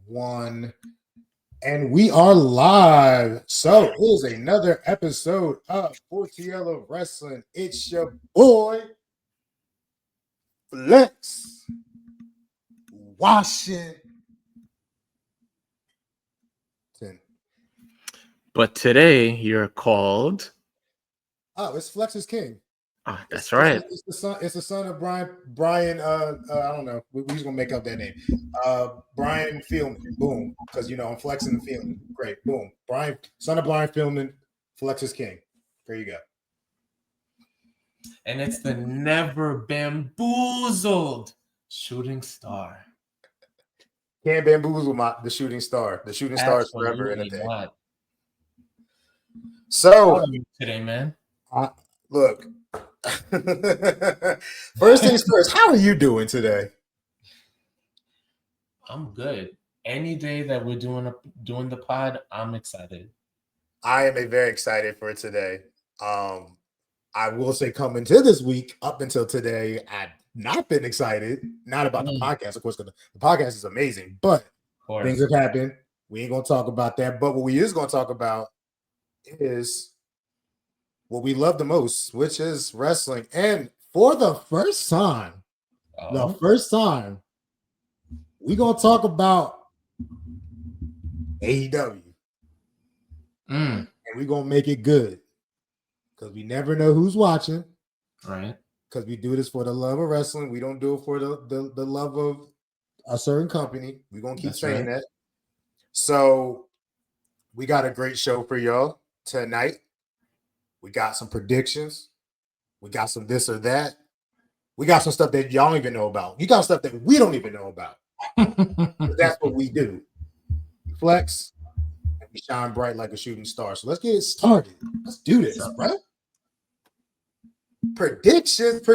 1. And we are live. So it is another episode of 4TL of Wrestling. It's your boy, Flex Washington. But today you're called. Oh, it's Flex is King. That's right. It's the son of Brian. I don't know. We're just gonna make up that name. Brian Fieldman. Boom. Because I'm flexing and feeling great. Boom. Brian, son of Brian Fieldman. Flex is King. There you go. And it's the never bamboozled shooting star. Can't bamboozle the shooting star. The shooting star is forever in a day. Not. So how are you today, man? Look. First things first, how are you doing today? I'm good. Any day that we're doing the pod, I'm excited. I am very excited for today. I will say coming to this week, up until today, I've not been excited. Not about the podcast, of course, because the podcast is amazing, but things have happened. We ain't gonna talk about that. But what we is gonna talk about is what we love the most, which is wrestling. And for the first time, we're going to talk about AEW. And we're going to make it good because we never know who's watching. Right. Because we do this for the love of wrestling. We don't do it for the love of a certain company. We're going to keep saying that. So we got a great show for y'all tonight. We got some predictions. We got some this or that. We got some stuff that y'all don't even know about. You got stuff that we don't even know about. That's what we do. Flex, and we shine bright like a shooting star. So let's get it started. Let's do this, bro. Predictions.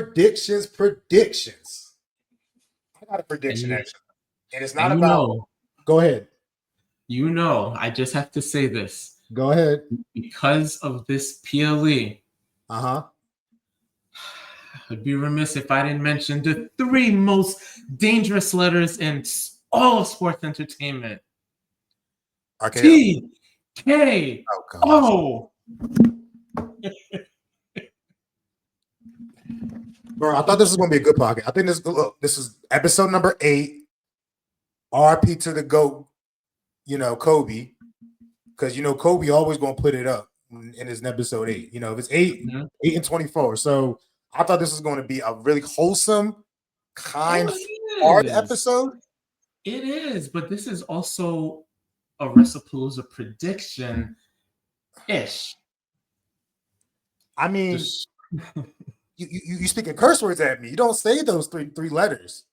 I got a prediction, actually. And it's not about... Go ahead. I just have to say this. Go ahead. Because of this PLE, I'd be remiss if I didn't mention the 3 most dangerous letters in all of sports entertainment. RKO. TKO. Bro, I thought this was going to be a good podcast. I think this is episode number 8. RP to the GOAT, Kobe. Because, Kobe always going to put it up in his episode 8. If it's 8 and 24. So I thought this was going to be a really wholesome, hard episode. It is, but this is also a Wrestlepalooza prediction-ish. I mean, you speaking curse words at me. You don't say those three letters.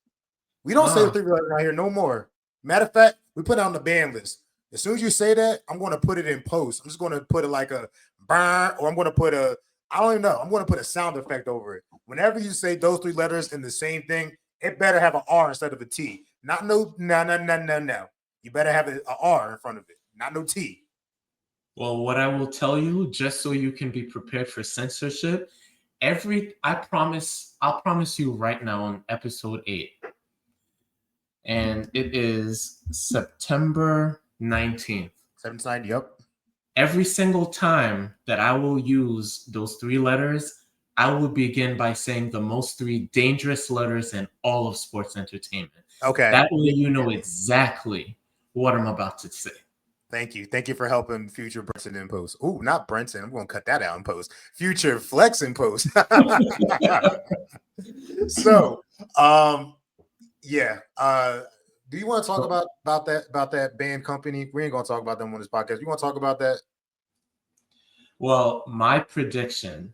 We don't say the 3 letters out here no more. Matter of fact, we put it on the ban list. As soon as you say that, I'm going to put it in post. I'm just going to put it like a burn, or I'm going to put I don't even know. I'm going to put a sound effect over it. Whenever you say those 3 letters in the same thing, it better have an R instead of a T. No. You better have an R in front of it, not no T. Well, what I will tell you, just so you can be prepared for censorship, I'll promise you right now on episode 8, and it is September 19th. 7th, yep. Every single time that I will use those 3 letters, I will begin by saying the most 3 dangerous letters in all of sports entertainment. Okay. That way you know exactly what I'm about to say. Thank you. Thank you for helping future Brenton in post. Ooh, not Brenton. I'm going to cut that out in post. Future Flex in post. So, yeah. Do you want to talk about that band company? We ain't gonna talk about them on this podcast. You want to talk about that? Well, my prediction: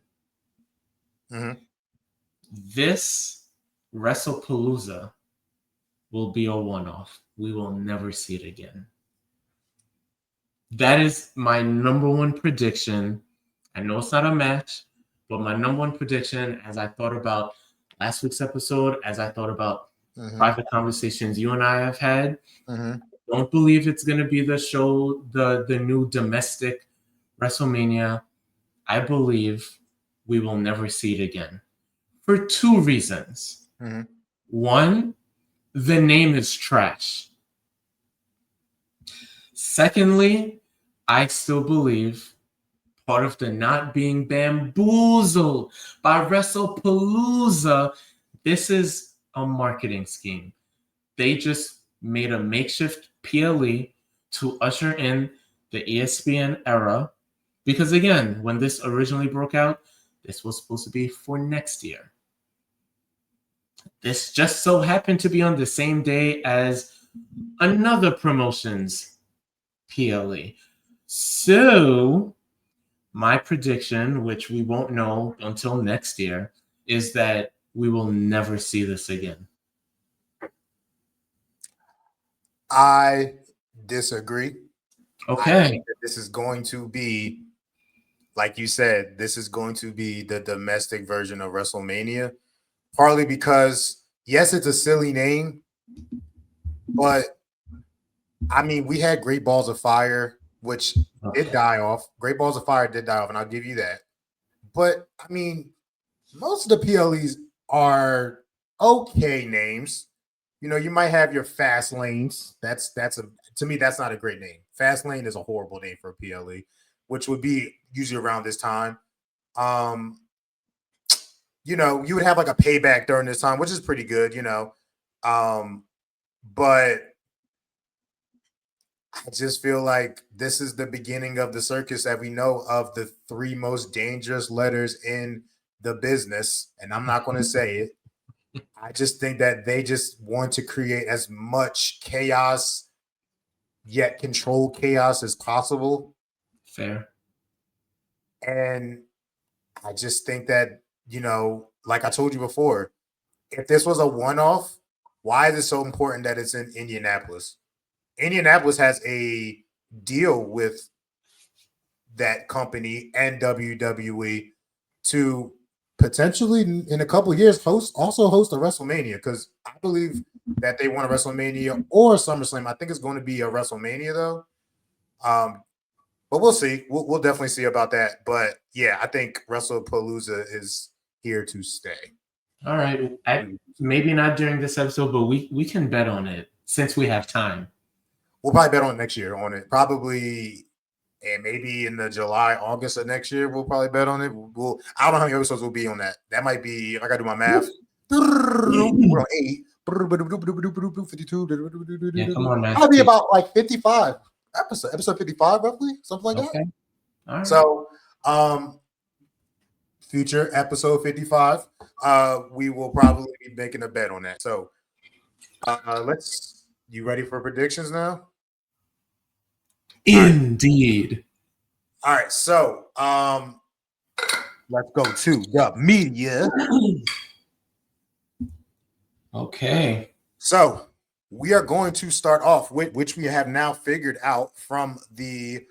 this Wrestlepalooza will be a one-off. We will never see it again. That is my number 1 prediction. I know it's not a match, but my number 1 prediction, as I thought about last week's episode, as I thought about private conversations you and I have had. Don't believe it's going to be the show, the new domestic WrestleMania. I believe we will never see it again for 2 reasons. 1, the name is trash. Secondly, I still believe part of the not being bamboozled by Wrestlepalooza, this is a marketing scheme. They just made a makeshift PLE to usher in the ESPN era. Because again, when this originally broke out, this was supposed to be for next year. This just so happened to be on the same day as another promotion's PLE. So, my prediction, which we won't know until next year, is that we will never see this again. I disagree. Okay. I think that this is going to be, like you said, this is going to be the domestic version of WrestleMania. Partly because, yes, it's a silly name, but I mean, we had Great Balls of Fire, which did die off. Great Balls of Fire did die off, and I'll give you that. But I mean, most of the PLEs are okay names. You know, you might have your Fast Lanes. To me, that's not a great name. Fast Lane is a horrible name for a PLE, which would be usually around this time. You know, you would have like a Payback during this time, which is pretty good, you know. But I just feel like this is the beginning of the circus that we know of, the three most dangerous letters in the business. And I'm not going to say it. I just think that they just want to create as much chaos, yet controlled chaos as possible. Fair. And I just think that, you know, like I told you before, if this was a one-off, why is it so important that it's in Indianapolis? Indianapolis has a deal with that company and WWE to potentially in a couple of years host a WrestleMania, because I believe that they want a WrestleMania or SummerSlam. I think it's going to be a WrestleMania though. But we'll see. We'll definitely see about that. But yeah, I think Wrestlepalooza is here to stay. All right. Maybe not during this episode, but we can bet on it since we have time. We'll probably bet on it next year on it. Probably, and maybe in the July, August of next year, we'll probably bet on it. I don't know how many episodes will be on that. That might be, if I got to do my math, we're on 8. 52. Yeah, come on, man. That'll be about like 55 episode 55, roughly, something like that. All right. So, future episode 55, we will probably be making a bet on that. So, you ready for predictions now? Indeed. All right, so let's go to the media. Okay. So we are going to start off with, which we have now figured out from the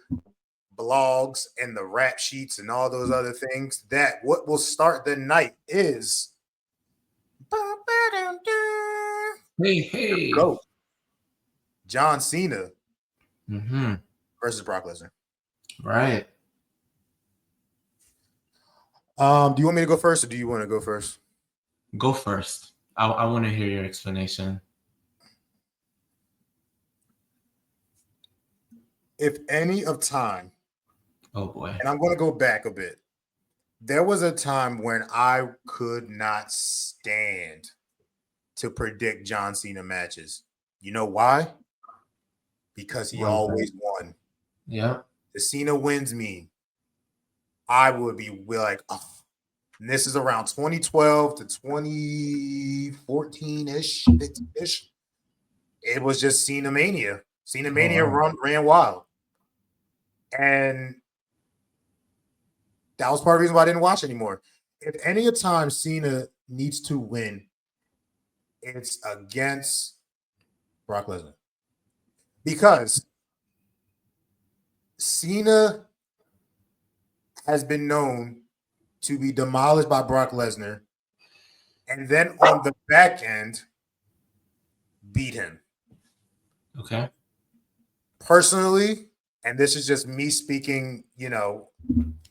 blogs and the rap sheets and all those other things, that what will start the night is Hey. Go. John Cena Mm-hmm. versus Brock Lesnar. Right. Do you want me to go first, or do you want to go first? Go first. I want to hear your explanation. If any of time, oh boy, and I'm going to go back a bit. There was a time when I could not stand to predict John Cena matches. You know why? Because he always won. Yeah. The Cena wins me. I would be like, oh. And this is around 2012 to 2014-ish. It was just Cena Mania. Cena Mania ran wild. And that was part of the reason why I didn't watch anymore. If any time Cena needs to win, it's against Brock Lesnar. Because Cena has been known to be demolished by Brock Lesnar, and then on the back end, beat him. Okay. Personally, and this is just me speaking, you know,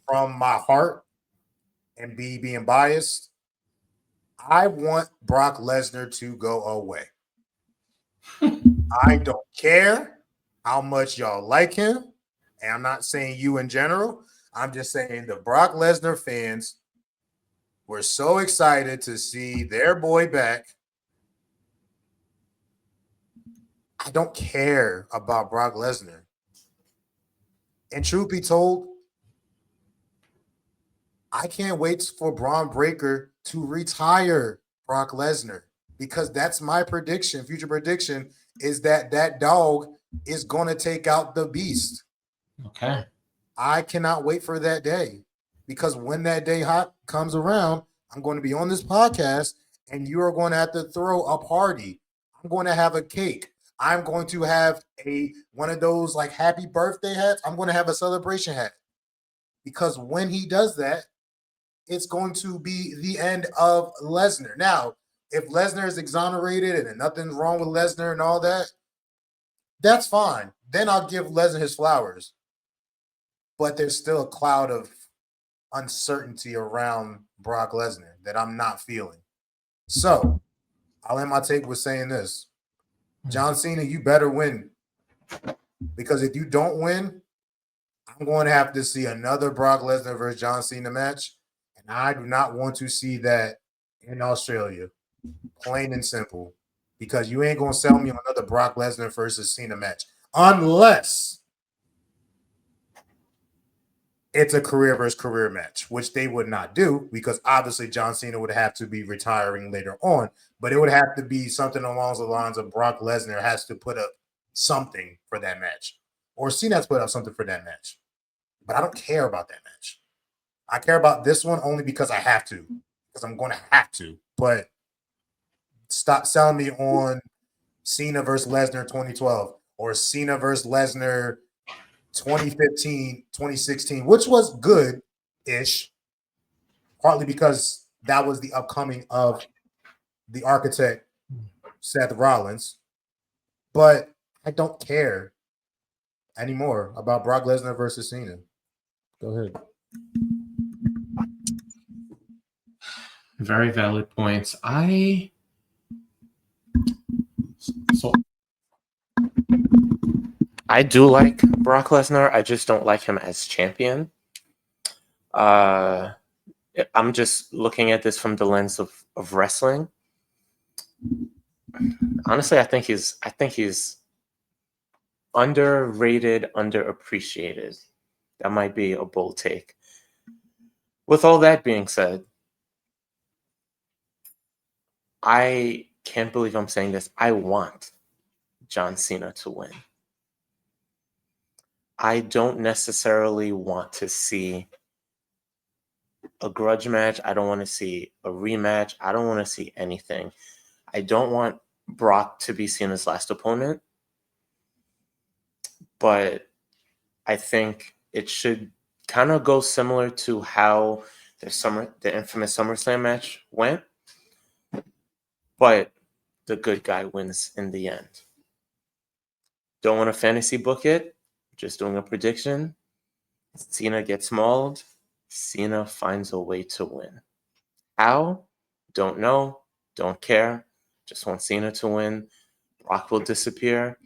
from my heart and being biased, I want Brock Lesnar to go away. I don't care how much y'all like him. And I'm not saying you in general. I'm just saying the Brock Lesnar fans were so excited to see their boy back. I don't care about Brock Lesnar. And truth be told, I can't wait for Braun Breaker to retire Brock Lesnar because that's my prediction. Future prediction is that that dog is going to take out the beast. Okay. I cannot wait for that day because when that day comes around, I'm going to be on this podcast and you are going to have to throw a party. I'm going to have a cake. I'm going to have one of those like happy birthday hats. I'm going to have a celebration hat because when he does that, it's going to be the end of Lesnar. Now, if Lesnar is exonerated and nothing's wrong with Lesnar and all that, that's fine. Then I'll give Lesnar his flowers. But there's still a cloud of uncertainty around Brock Lesnar that I'm not feeling. So I'll end my take with saying this. John Cena, you better win. Because if you don't win, I'm going to have to see another Brock Lesnar versus John Cena match. And I do not want to see that in Australia. Plain and simple. Because you ain't going to sell me on another Brock Lesnar versus Cena match. Unless it's a career versus career match, which they would not do because obviously John Cena would have to be retiring later on. But it would have to be something along the lines of Brock Lesnar has to put up something for that match. Or Cena has to put up something for that match. But I don't care about that match. I care about this one only because I have to. Because I'm going to have to. But stop selling me on Cena versus Lesnar 2012 or Cena versus Lesnar 2015, 2016, which was good-ish, partly because that was the upcoming of the architect, Seth Rollins. But I don't care anymore about Brock Lesnar versus Cena. Go ahead. Very valid points. I do like Brock Lesnar. I just don't like him as champion. I'm just looking at this from the lens of wrestling. Honestly, I think he's underrated, underappreciated. That might be a bold take. With all that being said, I can't believe I'm saying this. I want John Cena to win. I don't necessarily want to see a grudge match. I don't want to see a rematch. I don't want to see anything. I don't want Brock to be Cena's last opponent. But I think it should kind of go similar to how the infamous SummerSlam match went. But the good guy wins in the end. Don't want to fantasy book it. Just doing a prediction. Cena gets mauled. Cena finds a way to win. How? Don't know. Don't care. Just want Cena to win. Brock will disappear.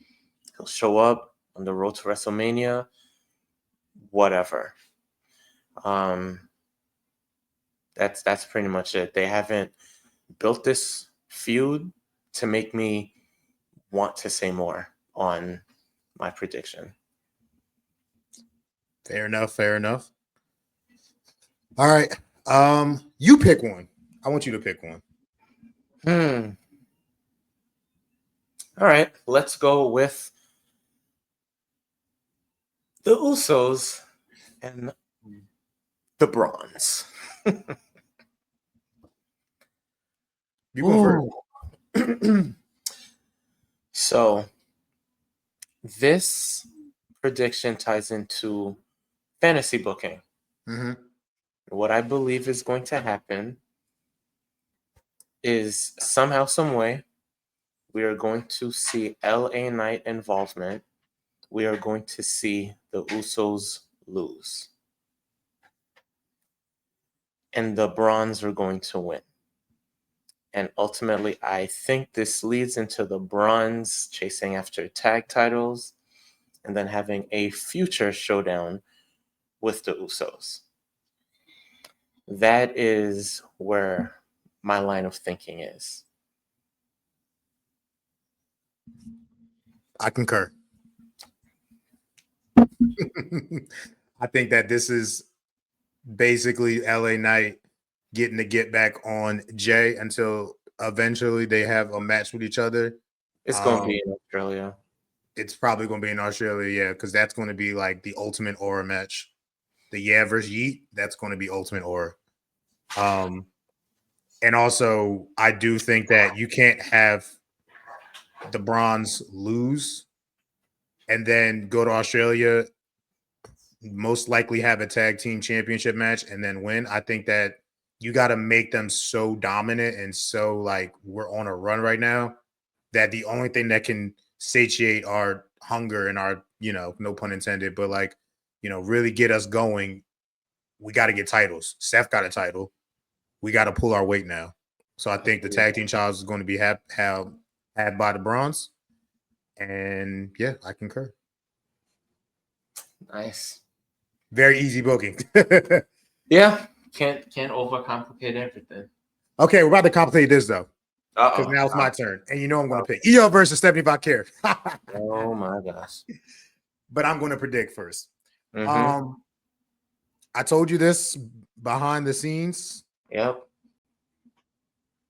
He'll show up on the road to WrestleMania. Whatever. That's pretty much it. They haven't built this feud to make me want to say more on my prediction. Fair enough. Fair enough. All right. You pick one. I want you to pick one. All right. Let's go with the Usos and the Bronze. You go first. So this prediction ties into fantasy booking. Mm-hmm. What I believe is going to happen is somehow, some way, we are going to see LA Knight involvement. We are going to see the Usos lose. And the Bronze are going to win. And ultimately, I think this leads into the Bronze chasing after tag titles. and then having a future showdown with the Usos. That is where my line of thinking is. I concur. I think that this is basically LA Knight getting to get back on Jay until eventually they have a match with each other. It's going to be in Australia. It's probably going to be in Australia, yeah, because that's going to be like the ultimate aura match. The Yeah versus Yeet, that's going to be ultimate aura. And also, I do think that you can't have the Bronze lose and then go to Australia, most likely have a tag team championship match and then win. I think that you got to make them so dominant and so like we're on a run right now that the only thing that can satiate our hunger and our, no pun intended, but like, really get us going, we got to get titles. Seth got a title. We got to pull our weight now. So I think the tag team titles is going to be had by the Bronze. And yeah, I concur. Nice. Very easy booking. Yeah, can't overcomplicate everything. Okay, we're about to complicate this though. Because now it's my turn. And I'm going to pick EO versus Stephanie Vacquer. Oh my gosh. But I'm going to predict first. I told you this behind the scenes. Yep.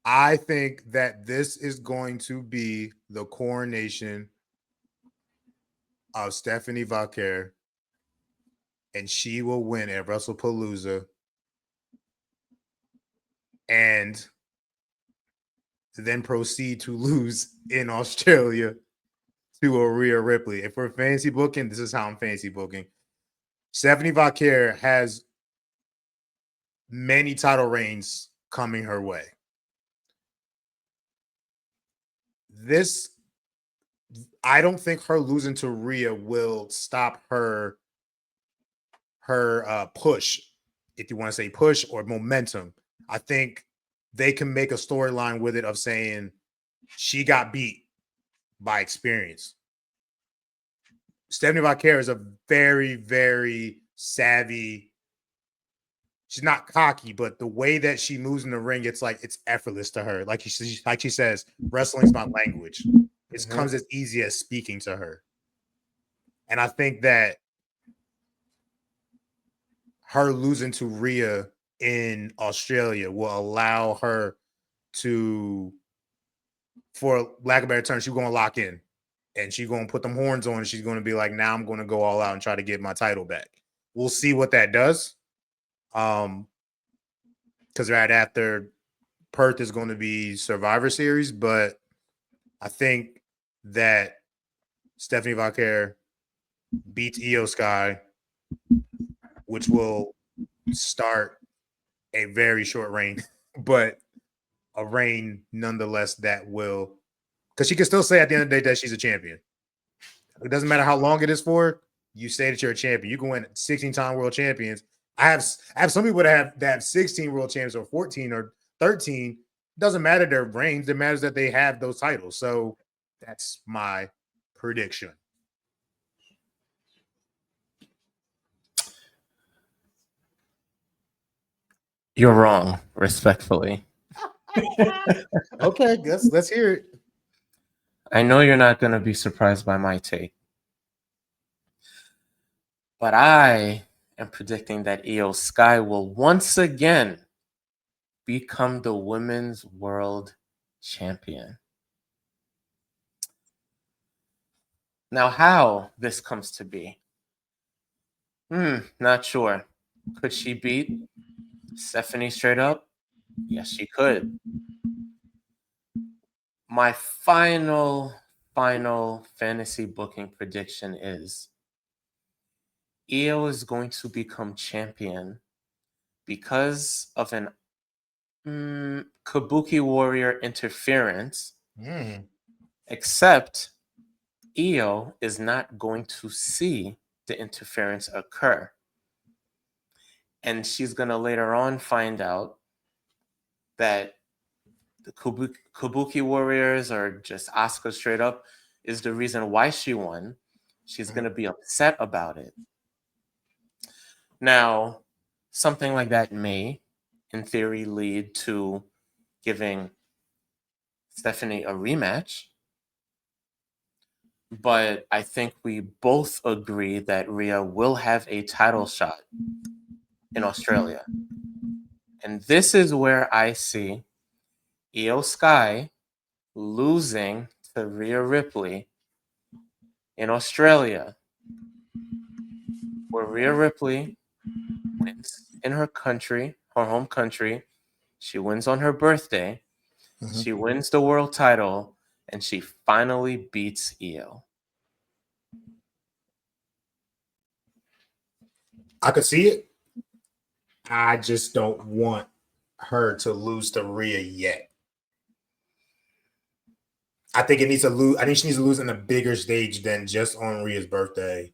I think that this is going to be the coronation of Stephanie Vacquer, and she will win at Wrestlepalooza and then proceed to lose in Australia to Rhea Ripley. If we're fancy booking, this is how I'm fancy booking. Stephanie Vacquer has many title reigns coming her way. I don't think her losing to Rhea will stop her push, if you want to say push or momentum. I think they can make a storyline with it of saying she got beat by experience. Stephanie Vacquer is a very, very savvy. She's not cocky, but the way that she moves in the ring, it's effortless to her. Like she says, wrestling's my language. It comes as easy as speaking to her. And I think that her losing to Rhea in Australia will allow her to, for lack of a better term, she's going to lock in. And she's going to put them horns on and she's going to be like, now I'm going to go all out and try to get my title back. We'll see what that does. Because right after Perth is going to be Survivor Series, but I think that Stephanie Vacquer beats Io Sky, which will start a very short reign, but a reign nonetheless that will, because she can still say at the end of the day that she's a champion. It doesn't matter how long it is for. You say that you're a champion. You can win 16-time world champions. I have some people that have 16 world champions or 14 or 13. It doesn't matter their reigns. It matters that they have those titles. So that's my prediction. You're wrong, respectfully. Okay, let's hear it. I know you're not going to be surprised by my take. But I am predicting that Io Sky will once again become the women's world champion. Now, how this comes to be? Not sure. Could she beat Stephanie straight up? Yes, she could. My final fantasy booking prediction is Io is going to become champion because of an Kabuki Warrior interference, except Io is not going to see the interference occur. And she's going to later on find out that the Kabuki Warriors or just Asuka straight up is the reason why she won. She's going to be upset about it. Now, something like that may, in theory, lead to giving Stephanie a rematch. But I think we both agree that Rhea will have a title shot in Australia. And this is where I see Io Sky losing to Rhea Ripley in Australia, where Rhea Ripley wins in her country, her home country. She wins on her birthday. She wins the world title, and she finally beats Io. I could see it. I just don't want her to lose to Rhea yet. I think it needs to lose. I think she needs to lose in a bigger stage than just on Rhea's birthday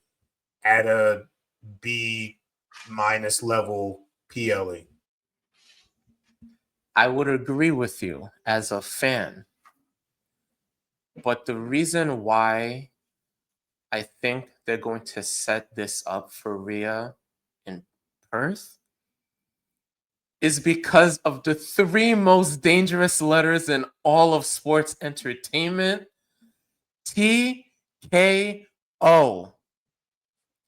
at a B- level PLE. I would agree with you as a fan. But the reason why I think they're going to set this up for Rhea in Perth is because of the 3 most dangerous letters in all of sports entertainment. TKO.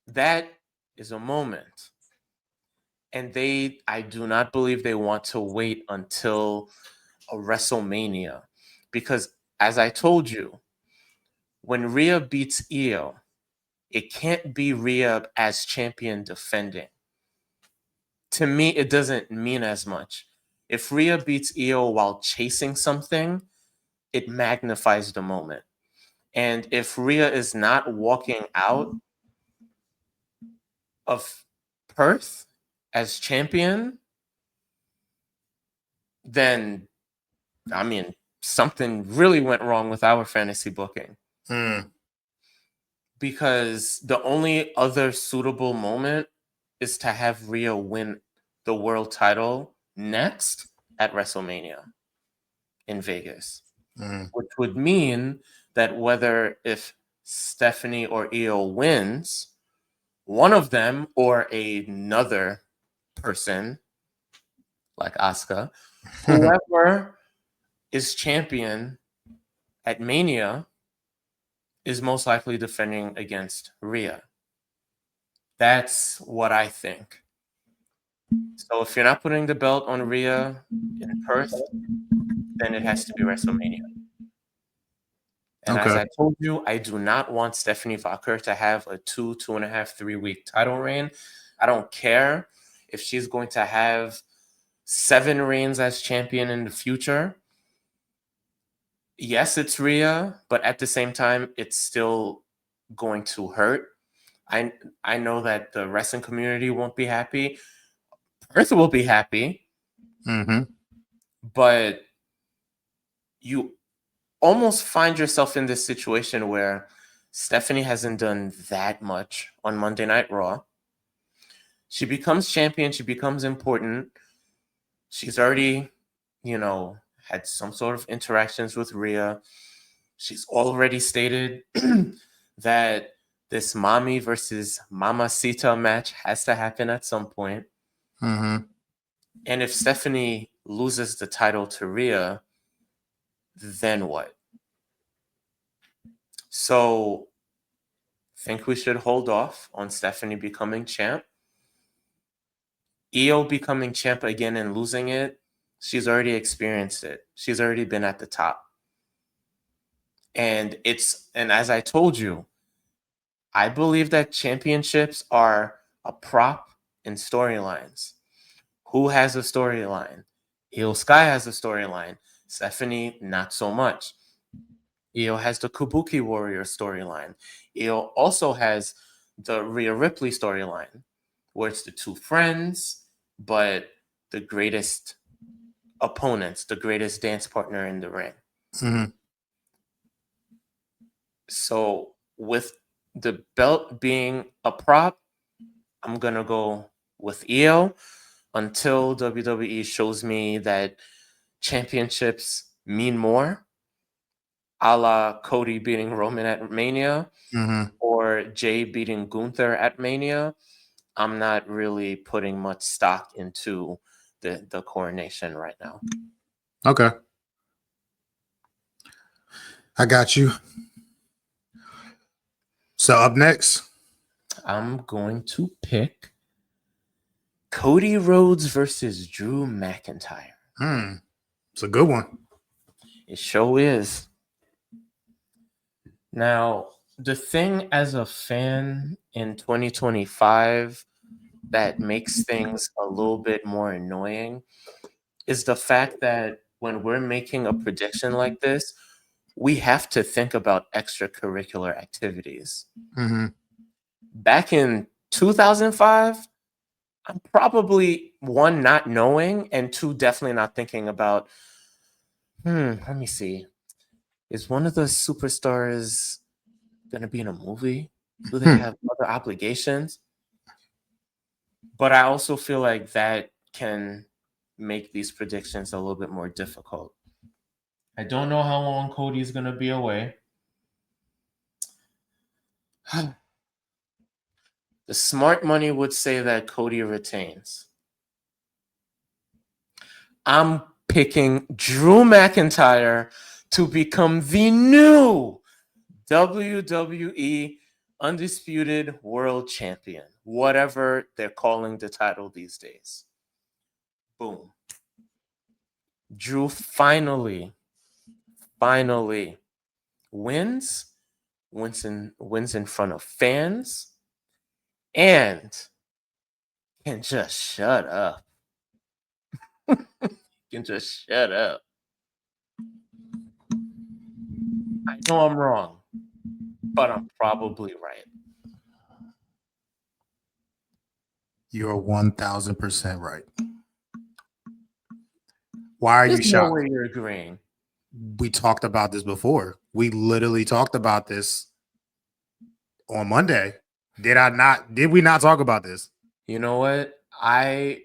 That is a moment. And I do not believe they want to wait until a WrestleMania. Because as I told you, when Rhea beats Io, it can't be Rhea as champion defending. To me, it doesn't mean as much. If Rhea beats Io while chasing something, it magnifies the moment. And if Rhea is not walking out of Perth as champion, then, I mean, something really went wrong with our fantasy booking. Because the only other suitable moment is to have Rhea win the world title next at WrestleMania in Vegas, which would mean that whether if Stephanie or Io wins, one of them or another person like Asuka, whoever is champion at Mania is most likely defending against Rhea. That's what I think. So if you're not putting the belt on Rhea in Perth, then it has to be WrestleMania. And as I told you, I do not want Stephanie Vacher to have a 2.5, 3 week title reign. I don't care if she's going to have 7 reigns as champion in the future. Yes, it's Rhea, but at the same time, it's still going to hurt. I know that the wrestling community won't be happy. Perth will be happy. But you almost find yourself in this situation where Stephanie hasn't done that much on Monday Night Raw. She becomes champion. She becomes important. She's already, had some sort of interactions with Rhea. She's already stated that this mommy versus mamacita match has to happen at some point. And if Stephanie loses the title to Rhea, then what? So I think we should hold off on Stephanie becoming champ. Io becoming champ again and losing it, she's already experienced it. She's already been at the top. And as I told you, I believe that championships are a prop in storylines. Who has a storyline? Io Sky has a storyline. Stephanie, not so much. Io has the Kabuki Warrior storyline. Io also has the Rhea Ripley storyline, where it's the 2 friends, but the greatest opponents, the greatest dance partner in the ring. So with the belt being a prop, I'm going to go with Io until WWE shows me that championships mean more, a la Cody beating Roman at Mania, or for Jay beating Gunther at Mania, I'm not really putting much stock into the coronation right now. Okay. I got you. So up next, I'm going to pick Cody Rhodes versus Drew McIntyre. It's a good one. It sure is. Now, the thing as a fan in 2025 that makes things a little bit more annoying is the fact that when we're making a prediction like this, we have to think about extracurricular activities. Mm-hmm. Back in 2005, I'm probably one, not knowing, and two, definitely not thinking about, let me see. Is one of the superstars going to be in a movie? Do they have other obligations? But I also feel like that can make these predictions a little bit more difficult. I don't know how long Cody's going to be away. The smart money would say that Cody retains. I'm picking Drew McIntyre to become the new WWE Undisputed World Champion, whatever they're calling the title these days. Boom. Drew finally wins in front of fans and can just shut up. Can just shut up. I know I'm wrong, but I'm probably right. You're 1,000% right. Why are you There's no shocked? way you're agreeing. We talked about this before. We literally talked about this on Monday. Did we not talk about this? You know what? You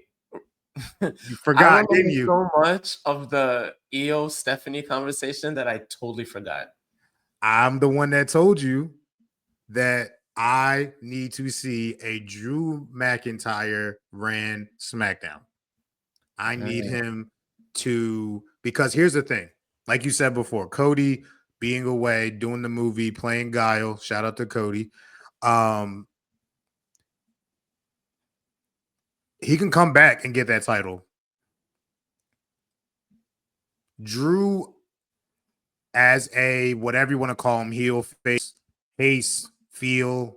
forgot, didn't you? So much of the EO Stephanie conversation that I totally forgot. I'm the one that told you that I need to see a Drew McIntyre ran SmackDown. I need him to, because here's the thing. Like you said before, Cody being away, doing the movie, playing Guile. Shout out to Cody. He can come back and get that title. Drew, as a whatever you want to call him, heel, face, feel,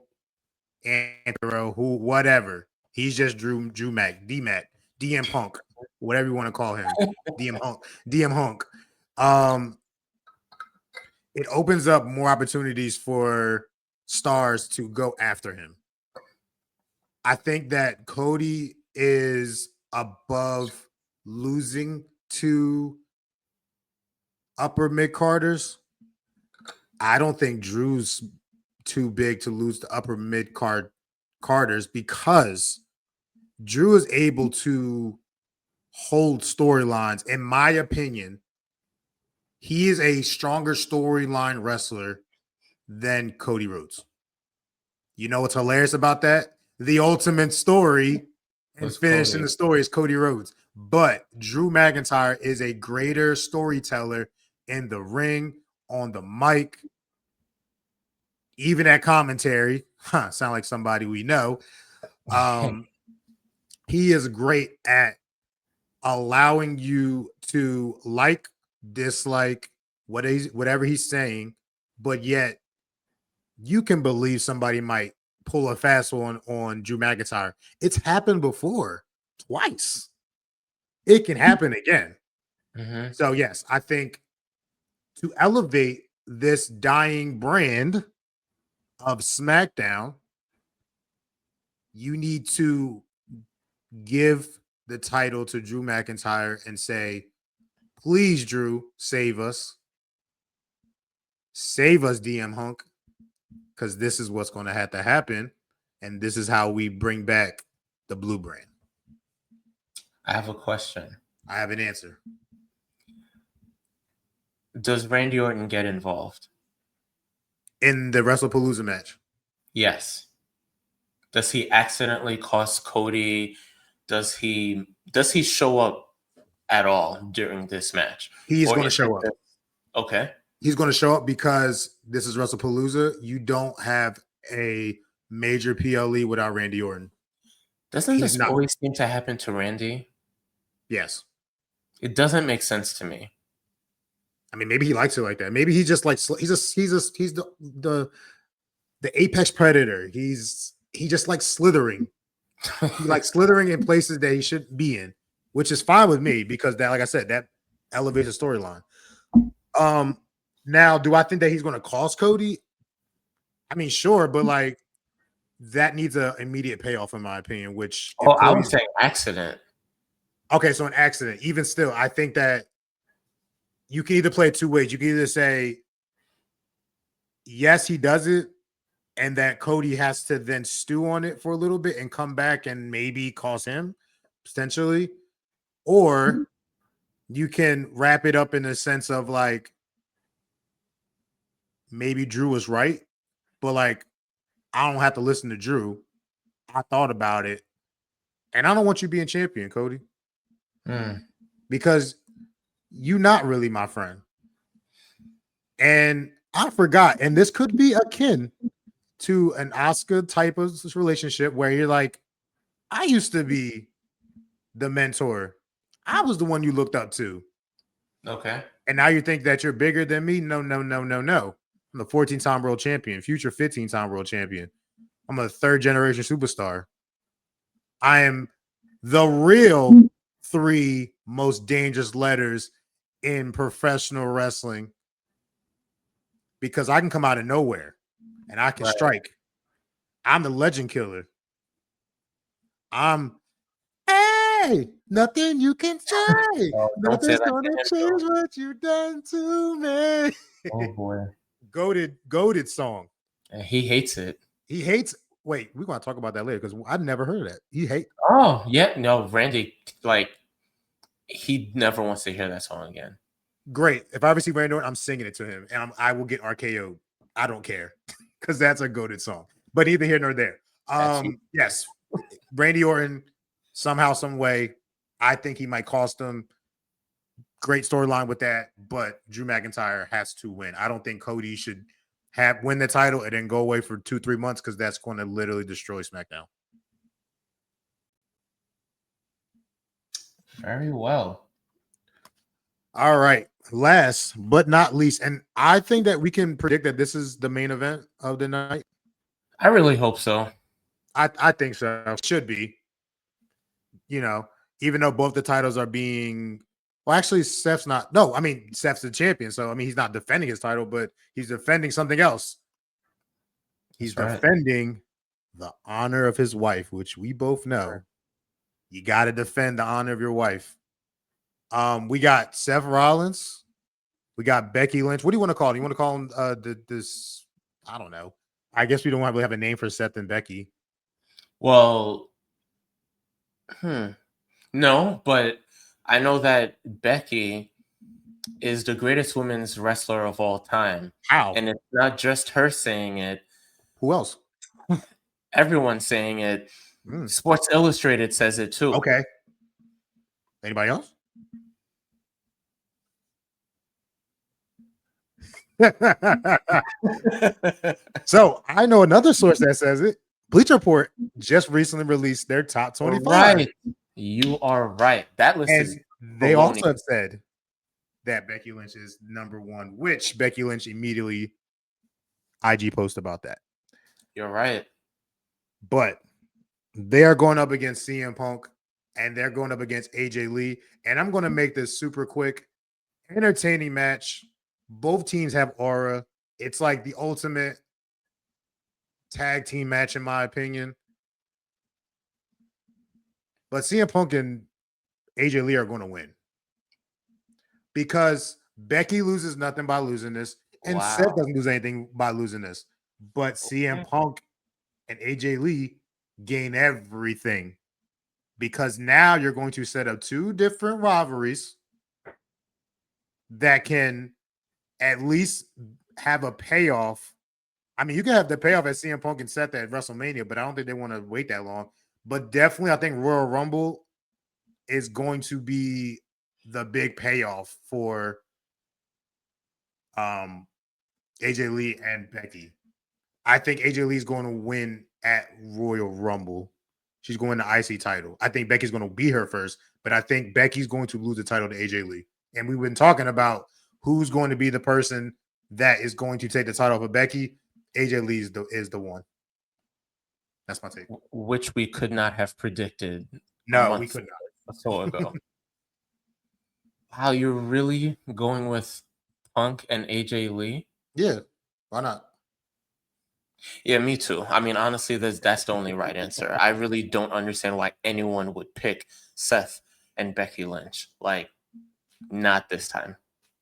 Antero, who, whatever. He's just Drew Mac, D-Mac, DM Punk, whatever you want to call him. DM Hunk. It opens up more opportunities for stars to go after him. I think that Cody is above losing to upper mid carders. I don't think Drew's too big to lose to upper mid carders because Drew is able to hold storylines. In my opinion, he is a stronger storyline wrestler than Cody Rhodes. You know what's hilarious about that? The ultimate story and finishing the story is Cody Rhodes. But Drew McIntyre is a greater storyteller in the ring, on the mic, even at commentary. Sound like somebody we know. He is great at allowing you to like, dislike whatever he's saying, but yet you can believe somebody might pull a fast one on Drew McIntyre. It's happened before, twice. It can happen again. Mm-hmm. So yes, I think to elevate this dying brand of SmackDown, you need to give the title to Drew McIntyre and say, please, Drew, save us. Save us, DM Hunk, because this is what's going to have to happen. And this is how we bring back the blue brand. I have a question. I have an answer. Does Randy Orton get involved? In the Wrestlepalooza match? Yes. Does he accidentally cost Cody? Does he show up at all during this match? He's Or going to is it show up. okay? He's going to show up because this is Wrestlepalooza. You don't have a major PLE without Randy Orton. Doesn't this always seem to happen to Randy? Yes. It doesn't make sense to me. I mean, maybe he likes it like that. Maybe he's just like he's the apex predator. He just likes slithering. He likes slithering in places that he shouldn't be in, which is fine with me because that, like I said, that elevates the storyline. Now, do I think that he's going to cost Cody? I mean, sure, but like that needs an immediate payoff, in my opinion. Which, I would say accident. Okay, so an accident. Even still, I think that you can either play it two ways. You can either say, yes, he does it, and that Cody has to then stew on it for a little bit and come back and maybe cost him potentially, or you can wrap it up in the sense of like maybe Drew was right, but like I don't have to listen to Drew. I thought about it, and I don't want you being champion, Cody, because you're not really my friend. And I forgot, and this could be akin to an Oscar type of relationship where you're like, I used to be the mentor. I was the one you looked up to. Okay. And now you think that you're bigger than me? No. I'm the 14-time world champion, future 15-time world champion. I'm a third generation superstar. I am the real 3 most dangerous letters in professional wrestling because I can come out of nowhere and I can strike. I'm the legend killer. Hey, nothing you can say. Nothing's gonna change what you've done to me. Oh boy. Goated song. And he hates it. He hates. Wait, we're gonna talk about that later because I've never heard of that. He hate. Oh yeah, no, Randy, like he never wants to hear that song again. Great. If I ever see Randy Orton, I'm singing it to him, and I will get RKO'd. I don't care because that's a goated song. But neither here nor there. Yes, Randy Orton somehow, some way. I think he might cost him. Great storyline with that, but Drew McIntyre has to win. I don't think Cody should win the title and then go away for 2-3 months because that's going to literally destroy SmackDown. Very well. All right. Last but not least, and I think that we can predict that this is the main event of the night. I really hope so. I think so. It should be. You know, even though both the titles are being actually Seth's not. No, I mean Seth's the champion, so I mean he's not defending his title, but he's defending something else. He's defending the honor of his wife, which we both know. You got to defend the honor of your wife. We got Seth Rollins. We got Becky Lynch. What do you want to call him? You want to call him this? I don't know. I guess we don't really have a name for Seth and Becky. Well, no, but I know that Becky is the greatest women's wrestler of all time. How? And it's not just her saying it. Who else? Everyone's saying it. Sports Illustrated says it too. Okay. Anybody else? So I know another source that says it. Bleacher Report just recently released their top 25. Right. You are right. That list is they also have said that Becky Lynch is number 1, which Becky Lynch immediately IG post about that. You're right. But they are going up against CM Punk and they're going up against AJ Lee. And I'm going to make this super quick, entertaining match. Both teams have aura. It's like the ultimate tag team match, in my opinion. But CM Punk and AJ Lee are going to win because Becky loses nothing by losing this, and Seth doesn't lose anything by losing this. But CM Punk and AJ Lee gain everything because now you're going to set up 2 different rivalries that can at least have a payoff. I mean, you can have the payoff at CM Punk and Seth at WrestleMania, but I don't think they want to wait that long. But definitely, I think Royal Rumble is going to be the big payoff for AJ Lee and Becky. I think AJ Lee is going to win at Royal Rumble. She's going to IC title. I think Becky's going to be her first, but I think Becky's going to lose the title to AJ Lee. And we've been talking about who's going to be the person that is going to take the title of Becky. AJ Lee is the one. That's my take. Which we could not have predicted. No, we could not. So ago. Wow, you're really going with Punk and AJ Lee? Yeah, why not? Yeah, me too. I mean, honestly, that's the only right answer. I really don't understand why anyone would pick Seth and Becky Lynch. Like, not this time.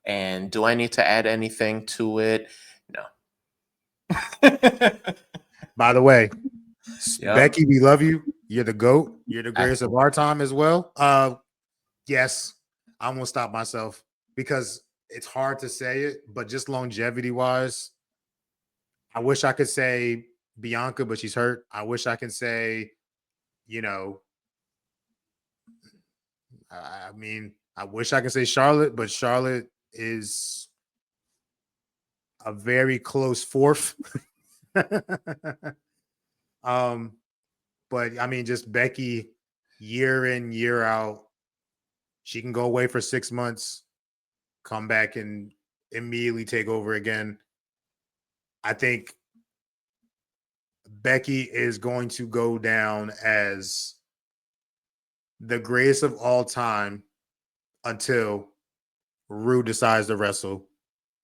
And do I need to add anything to it? No. By the way, Becky, we love you. You're the GOAT. You're the greatest of our time as well. Yes, I'm gonna stop myself because it's hard to say it, but just longevity wise, I wish I could say Bianca, but she's hurt. I wish I could say, I mean, I wish I could say Charlotte, but Charlotte is a very close fourth. But I mean, just Becky, year in, year out, she can go away for 6 months, come back and immediately take over again. I think Becky is going to go down as the greatest of all time until Rue decides to wrestle,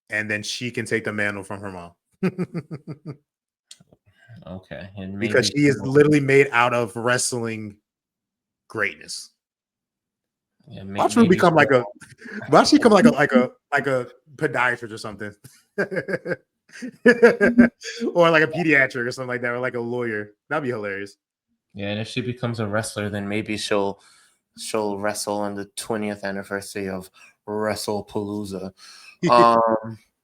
and then she can take the mantle from her mom. Okay, and because she is literally made out of wrestling greatness. Yeah, watch Rue become like a podiatrist or something. Or like a pediatric or something like that, or like a lawyer. That'd be hilarious. Yeah, and if she becomes a wrestler, then maybe she'll wrestle on the 20th anniversary of Wrestlepalooza.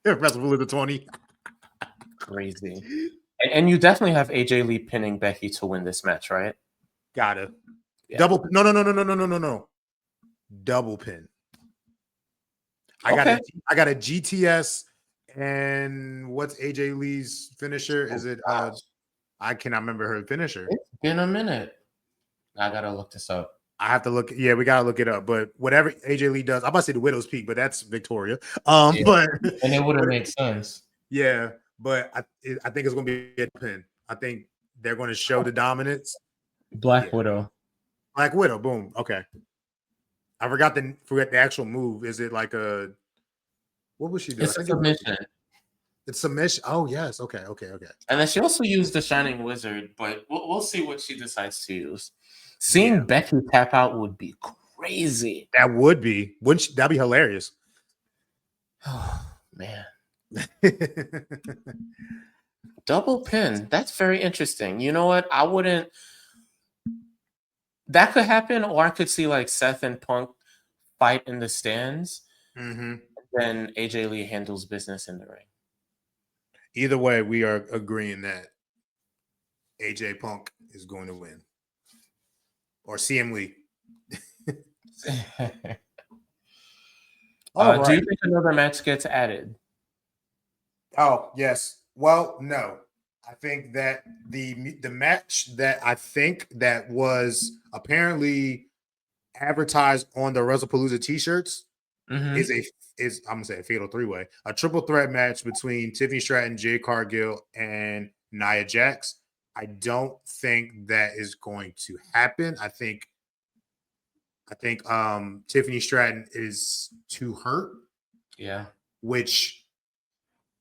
Wrestlepalooza 20. Crazy. And you definitely have AJ Lee pinning Becky to win this match, right? Gotta. Yeah. Double. No. Double pin. I got a GTS. And what's AJ Lee's finisher? Is it? I cannot remember her finisher. It's been a minute. I gotta look this up. I have to look. Yeah, we gotta look it up. But whatever AJ Lee does, I'm about to say the Widow's Peak, but that's Victoria. Yeah. But and it wouldn't make sense. Yeah, but I think it's gonna be a pin. I think they're going to show the dominance. Black Widow. Black Widow. Boom. Okay. I forgot the actual move. Is it like a? What was she doing? It's a submission. It's submission. Oh yes. Okay. And then she also used the Shining Wizard, but we'll see what she decides to use. Seeing Becky tap out would be crazy. That would be. That'd be hilarious. Oh man. Double pin. That's very interesting. You know what? I wouldn't. That could happen, or I could see like Seth and Punk fight in the stands. Mm-hmm. Then AJ Lee handles business in the ring. Either way, we are agreeing that AJ Punk is going to win, or CM Lee. Right. Do you think another match gets added? Oh yes. Well, no. I think that the match that I think that was apparently advertised on the Wrestlepalooza t-shirts is I'm gonna say a fatal three-way, a triple threat match between Tiffany Stratton, Jade Cargill, and Nia Jax. I don't think that is going to happen. I think Tiffany Stratton is too hurt. Yeah. Which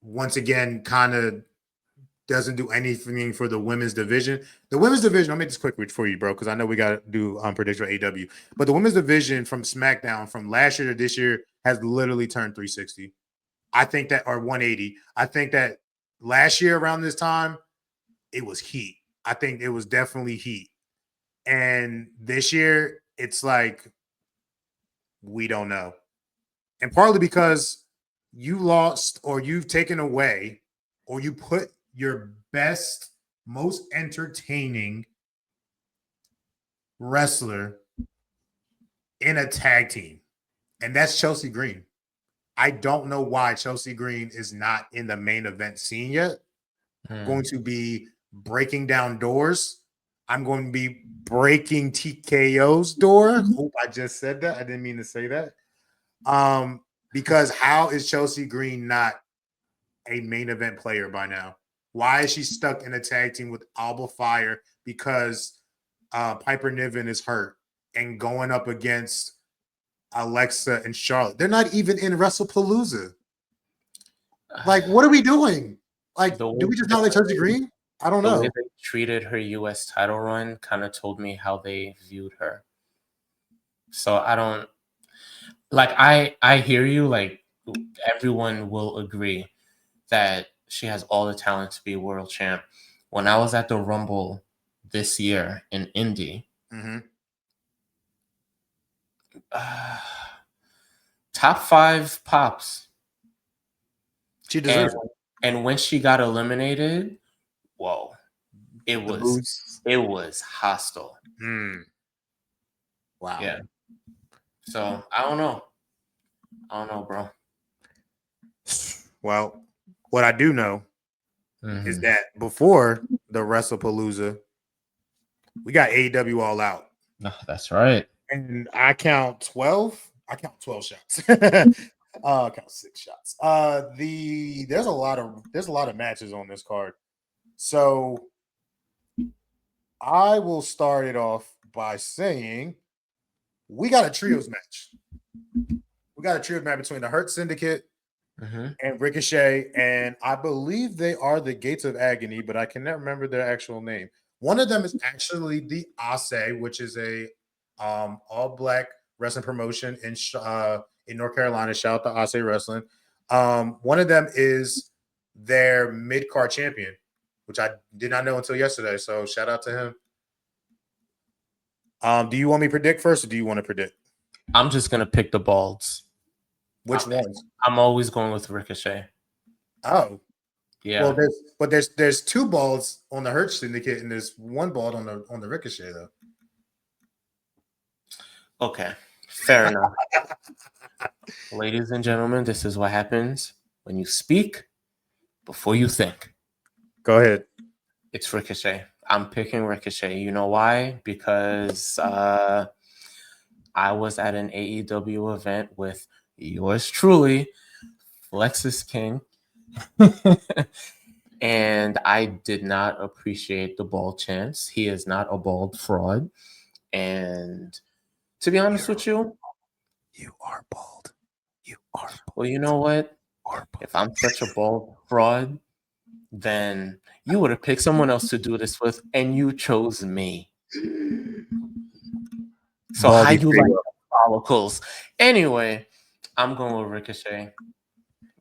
once again kind of doesn't do anything for the women's division. The women's division, I'll make this quick for you, bro, because I know we got to do prediction for AW. But the women's division from SmackDown from last year to this year has literally turned 360. I think that, or 180. I think that last year around this time, it was heat. I think it was definitely heat. And this year, it's like, we don't know. And partly because you lost or you've taken away or you put your best, most entertaining wrestler in a tag team, and that's Chelsea Green. I don't know why Chelsea Green is not in the main event scene yet. Going to be breaking down doors. I'm going to be breaking TKO's door. Hope I just said that. I didn't mean to say that. Because how is Chelsea Green not a main event player by now? Why is she stuck in a tag team with Alba Fire because Piper Niven is hurt and going up against Alexa and Charlotte? They're not even in Wrestlepalooza. Like, what are we doing? Like, do we just not like Chelsea Green? I don't know. The way they treated her U.S. title run kind of told me how they viewed her. So I don't like. I hear you. Like everyone will agree that she has all the talent to be world champ. When I was at the Rumble this year in Indy, top 5 pops. She deserves it. And when she got eliminated, whoa, it was hostile. Wow. Yeah. So I don't know, bro. Well, what I do know is that before the Wrestlepalooza, we got AEW All Out. No, that's right. And I count 12. I count 12 shots. I count 6 shots. There's a lot of matches on this card. So I will start it off by saying we got a trios match. We got a trios match between the Hurt Syndicate and Ricochet, and I believe they are the Gates of Agony, but I cannot remember their actual name. One of them is actually the Ase, which is a all-black wrestling promotion in North Carolina. Shout out to Ase Wrestling. One of them is their mid-card champion, which I did not know until yesterday. So shout out to him. Do you want me to predict first, or do you want to predict? I'm just gonna pick the balds. Which ones? I'm always going with Ricochet. Oh, yeah. Well, there's 2 balls on the Hurt Syndicate, and there's 1 ball on the Ricochet though. Okay, fair enough. Ladies and gentlemen, this is what happens when you speak before you think. Go ahead. It's Ricochet. I'm picking Ricochet. You know why? Because I was at an AEW event with yours truly, Lexus King, and I did not appreciate the bald chance. He is not a bald fraud. And to be honest with you, you are bald. You are bald. Well, you know what? If I'm such a bald fraud, then you would have picked someone else to do this with, and you chose me. So Baldy how you like follicles? Anyway, I'm going with Ricochet.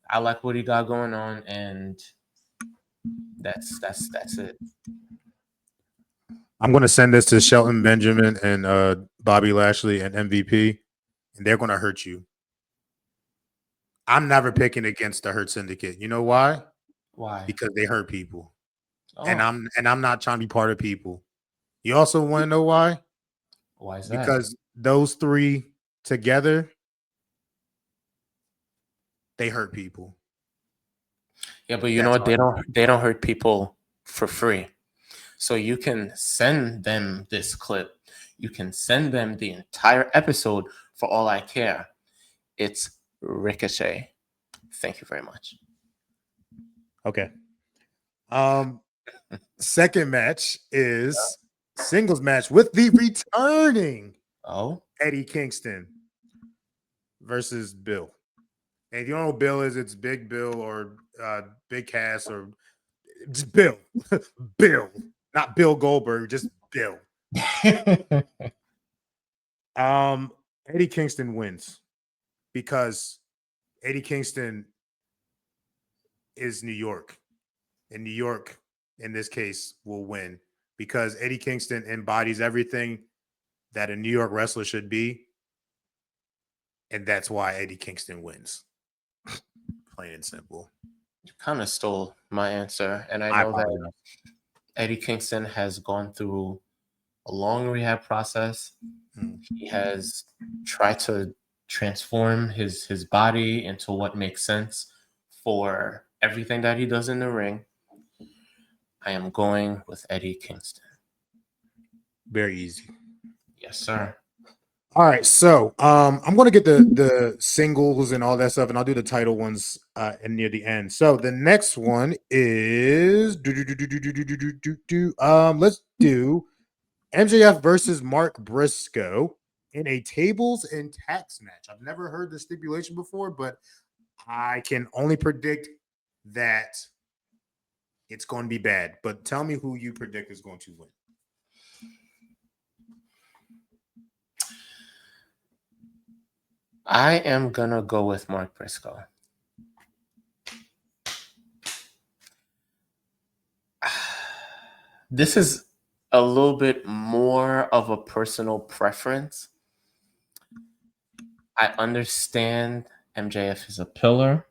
I like what he got going on, and that's it. I'm going to send this to Shelton Benjamin and Bobby Lashley and MVP, and they're going to hurt you. I'm never picking against the Hurt Syndicate. You know why? Why? Because they hurt people. Oh. And I'm not trying to be part of people. You also want to know why? Why is that? Because those 3 together, they hurt people. Yeah, but you know what? They don't hurt people for free. So you can send them this clip. You can send them the entire episode for all I care. It's Ricochet. Thank you very much. Okay. Second match is singles match with the returning Eddie Kingston versus Bill. And if you don't know what Bill is, it's Big Bill or Big Cass or just Bill. Bill. Not Bill Goldberg, just Bill. Eddie Kingston wins because Eddie Kingston is New York. And New York, in this case, will win because Eddie Kingston embodies everything that a New York wrestler should be. And that's why Eddie Kingston wins. Plain and simple. You kind of stole my answer, and I know that Eddie Kingston has gone through a long rehab process. He has tried to transform his body into what makes sense for everything that he does in the ring. I am going with Eddie Kingston. Very easy. Yes, sir. All right, so I'm gonna get the singles and all that stuff, and I'll do the title ones and near the end. So the next one is let's do MJF versus Mark Briscoe in a tables and tax match. I've never heard the stipulation before, but I can only predict that it's going to be bad. But tell me who you predict is going to win. I am gonna go with Mark Briscoe. This is a little bit more of a personal preference. I understand MJF is a pillar,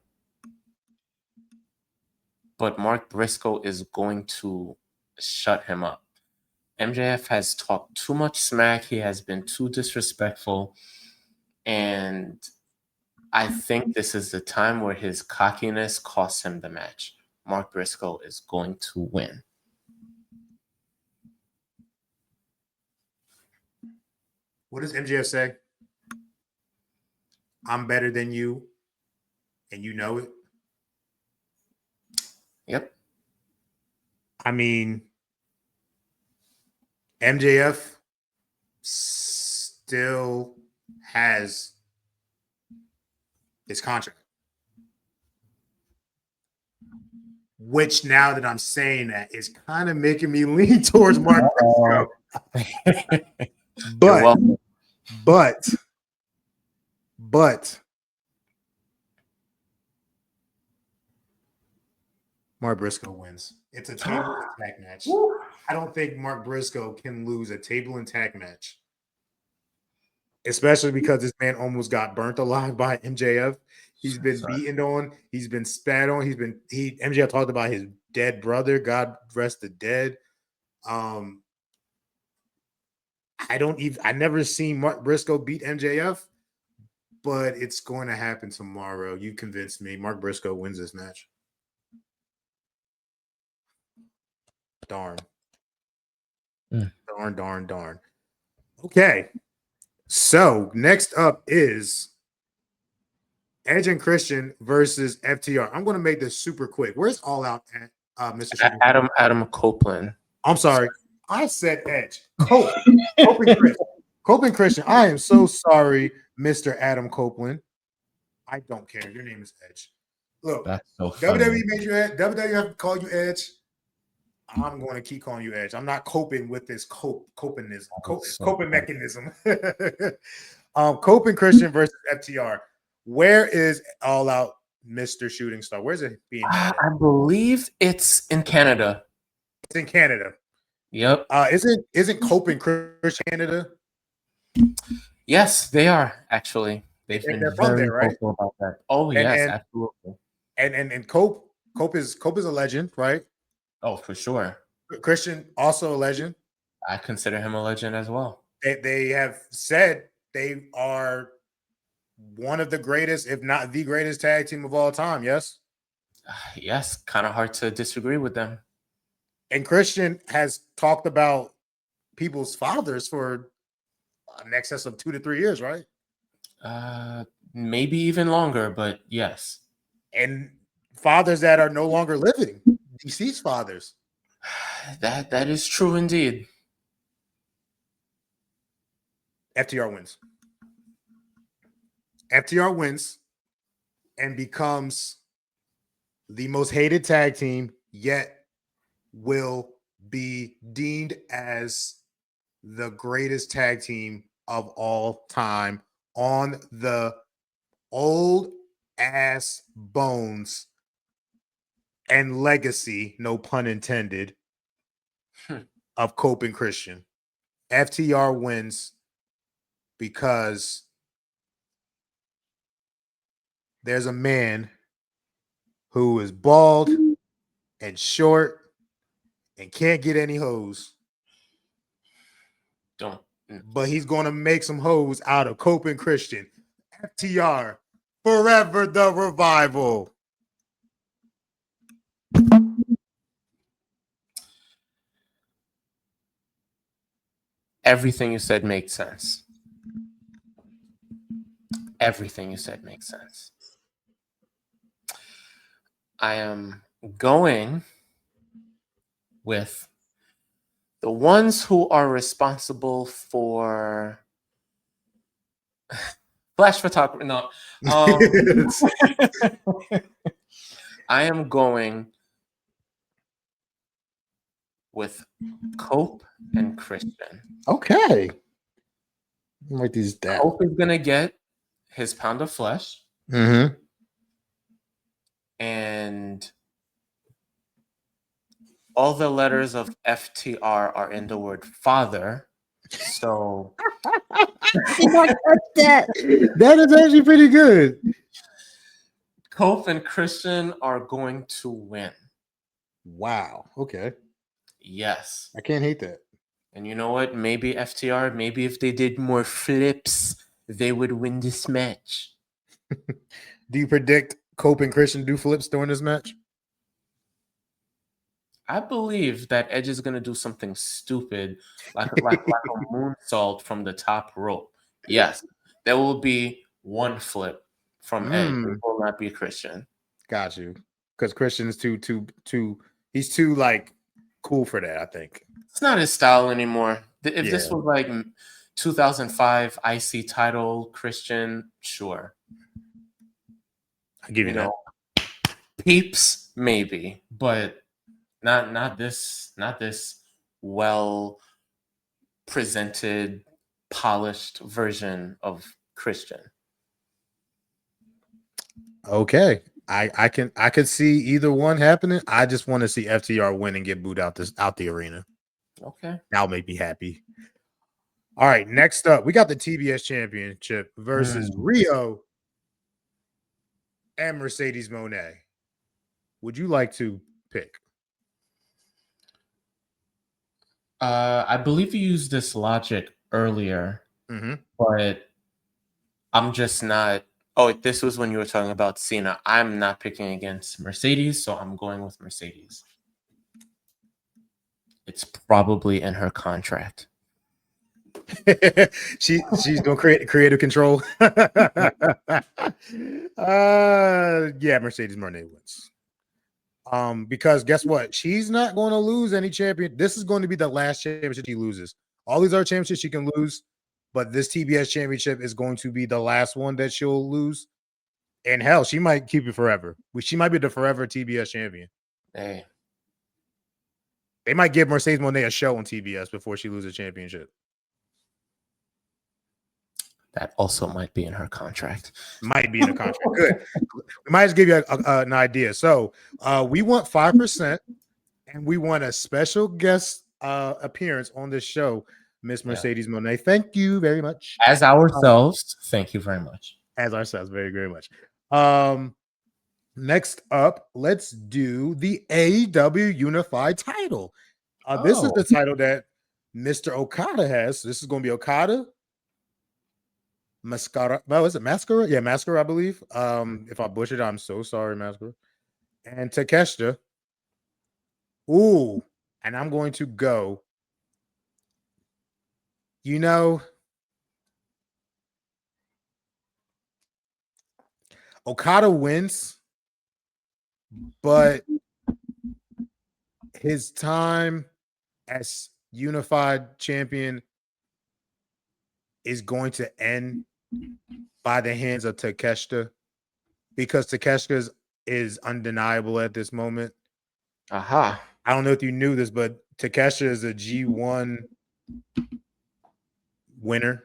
but Mark Briscoe is going to shut him up. MJF has talked too much smack. He has been too disrespectful. And I think this is the time where his cockiness costs him the match. Mark Briscoe is going to win. What does MJF say? I'm better than you, and you know it. Yep. I mean, MJF still has his contract. Which, now that I'm saying that, is kind of making me lean towards Mark Briscoe. But Mark Briscoe wins. It's a table and tag match. I don't think Mark Briscoe can lose a table and tag match, especially because this man almost got burnt alive by MJF. He's been beaten on. He's been spat on. MJF talked about his dead brother. God rest the dead. I never seen Mark Briscoe beat MJF, but it's going to happen tomorrow. You convinced me. Mark Briscoe wins this match. Darn. Darn. Okay. So next up is Edge and Christian versus FTR. I'm going to make this super quick. Where's All Out at, Mr. Adam Copeland. I'm sorry. I said Edge. Cope and Christian. I am so sorry, Mr. Adam Copeland. I don't care. Your name is Edge. Look, that's so funny. WWE made you Edge. WWE have to call you Edge. I'm going to keep calling you Edge. I'm not coping with this coping mechanism. Cope and Christian versus FTR. Where is All Out, Mr. Shooting Star? Where's it being? I believe it's in Canada. It's in Canada. Yep. Isn't Cope and Christian Canada? Yes, they are actually. They're from there, right? About that. Oh, yes, absolutely. And Cope is a legend, right? Oh, for sure. Christian, also a legend. I consider him a legend as well. They have said they are one of the greatest, if not the greatest tag team of all time, yes? Yes, kind of hard to disagree with them. And Christian has talked about people's fathers for an excess of 2 to 3 years, right? Maybe even longer, but yes. And fathers that are no longer living, deceased fathers. That is true indeed. FTR wins. FTR wins and becomes the most hated tag team, yet will be deemed as the greatest tag team of all time on the old ass bones and legacy, no pun intended, of Cope and Christian. FTR wins because there's a man who is bald and short and can't get any hoes. Don't. But he's going to make some hoes out of Cope and Christian. FTR, Forever the Revival. Everything you said makes sense. Everything you said makes sense. I am going with the ones who are responsible for flash photography. No. I am going with Cope and Christian. Okay. Write these down. Cope is going to get his pound of flesh. Mm-hmm. And all the letters of FTR are in the word father. So that is actually pretty good. Cope and Christian are going to win. Wow. Okay. Yes. I can't hate that. And you know what? Maybe FTR, maybe if they did more flips, they would win this match. Do you predict Cope and Christian do flips during this match? I believe that Edge is going to do something stupid, like a moonsault from the top rope. Yes, there will be one flip from Edge. It will not be Christian. Got you. Because Christian is too. He's too like cool for that. I think it's not his style anymore. If this was like 2005 IC title Christian, sure. I'll give you that. Peeps maybe, but not this well presented, polished version of Christian. Okay. I could see either one happening. I just want to see FTR win and get booed out the arena. Okay. That'll make me happy. All right, next up, we got the TBS Championship versus Rio and Mercedes Moné. Would you like to pick? I believe you used this logic earlier, but I'm just not. Oh, this was when you were talking about Cena. I'm not picking against Mercedes, so I'm going with Mercedes. It's probably in her contract. she's gonna create creative control. Mercedes Moné wins. Because guess what? She's not going to lose any champion. This is going to be the last championship she loses. All these other championships she can lose, but this TBS championship is going to be the last one that she'll lose. And hell, she might keep it forever. She might be the forever TBS champion. Hey. They might give Mercedes Moné a show on TBS before she loses a championship. That also might be in her contract. Might be in the contract. Good. We might just give you an idea. So we want 5%, and we want a special guest appearance on this show, Miss Mercedes Moné. Thank you very much. As ourselves, thank you very much. As ourselves, very, very much. Next up, let's do the AEW Unified title. This is the title that Mr. Okada has. This is going to be Okada. Mascara. Well, is it Mascara? Yeah, Mascara, I believe. If I butchered, I'm so sorry, Mascara. And Takeshita. Ooh, and I'm going to go. Okada wins, but his time as unified champion is going to end by the hands of Takeshita, because Takeshita is undeniable at this moment. Aha. I don't know if you knew this, but Takeshita is a G1 winner.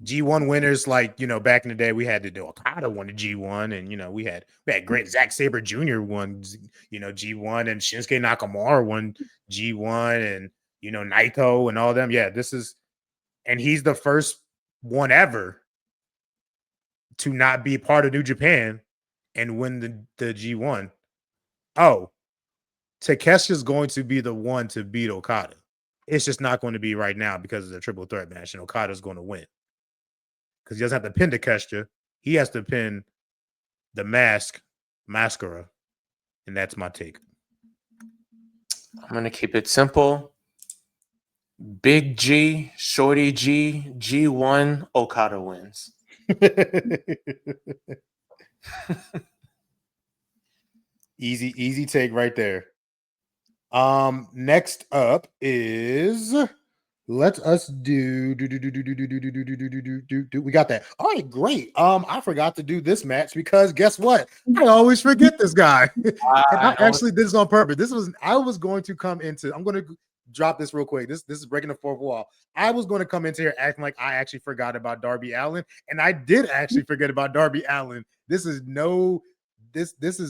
G1 winners, like, back in the day, we had to do Okada won the G1, and we had great Zack Sabre Jr. won, G1, and Shinsuke Nakamura won G1, and Naito and all them. Yeah, and he's the first one ever to not be part of New Japan and win the G1. Oh, Takeshi's going to be the one to beat Okada. It's just not going to be right now because it's a triple threat match, and Okada's going to win. Because he doesn't have to pin Takeshi. He has to pin the Mascara. And that's my take. I'm going to keep it simple. Big G, Shorty G, G1, Okada wins. Easy take right there. Next up is let us do. We got that. All right, great. I forgot to do this match because guess what? I always forget this guy. And I actually did this on purpose. I was going to come into. I'm going to drop this real quick. This is breaking the fourth wall. I was going to come into here acting like I actually forgot about Darby Allin, and I did actually forget about Darby Allin. This is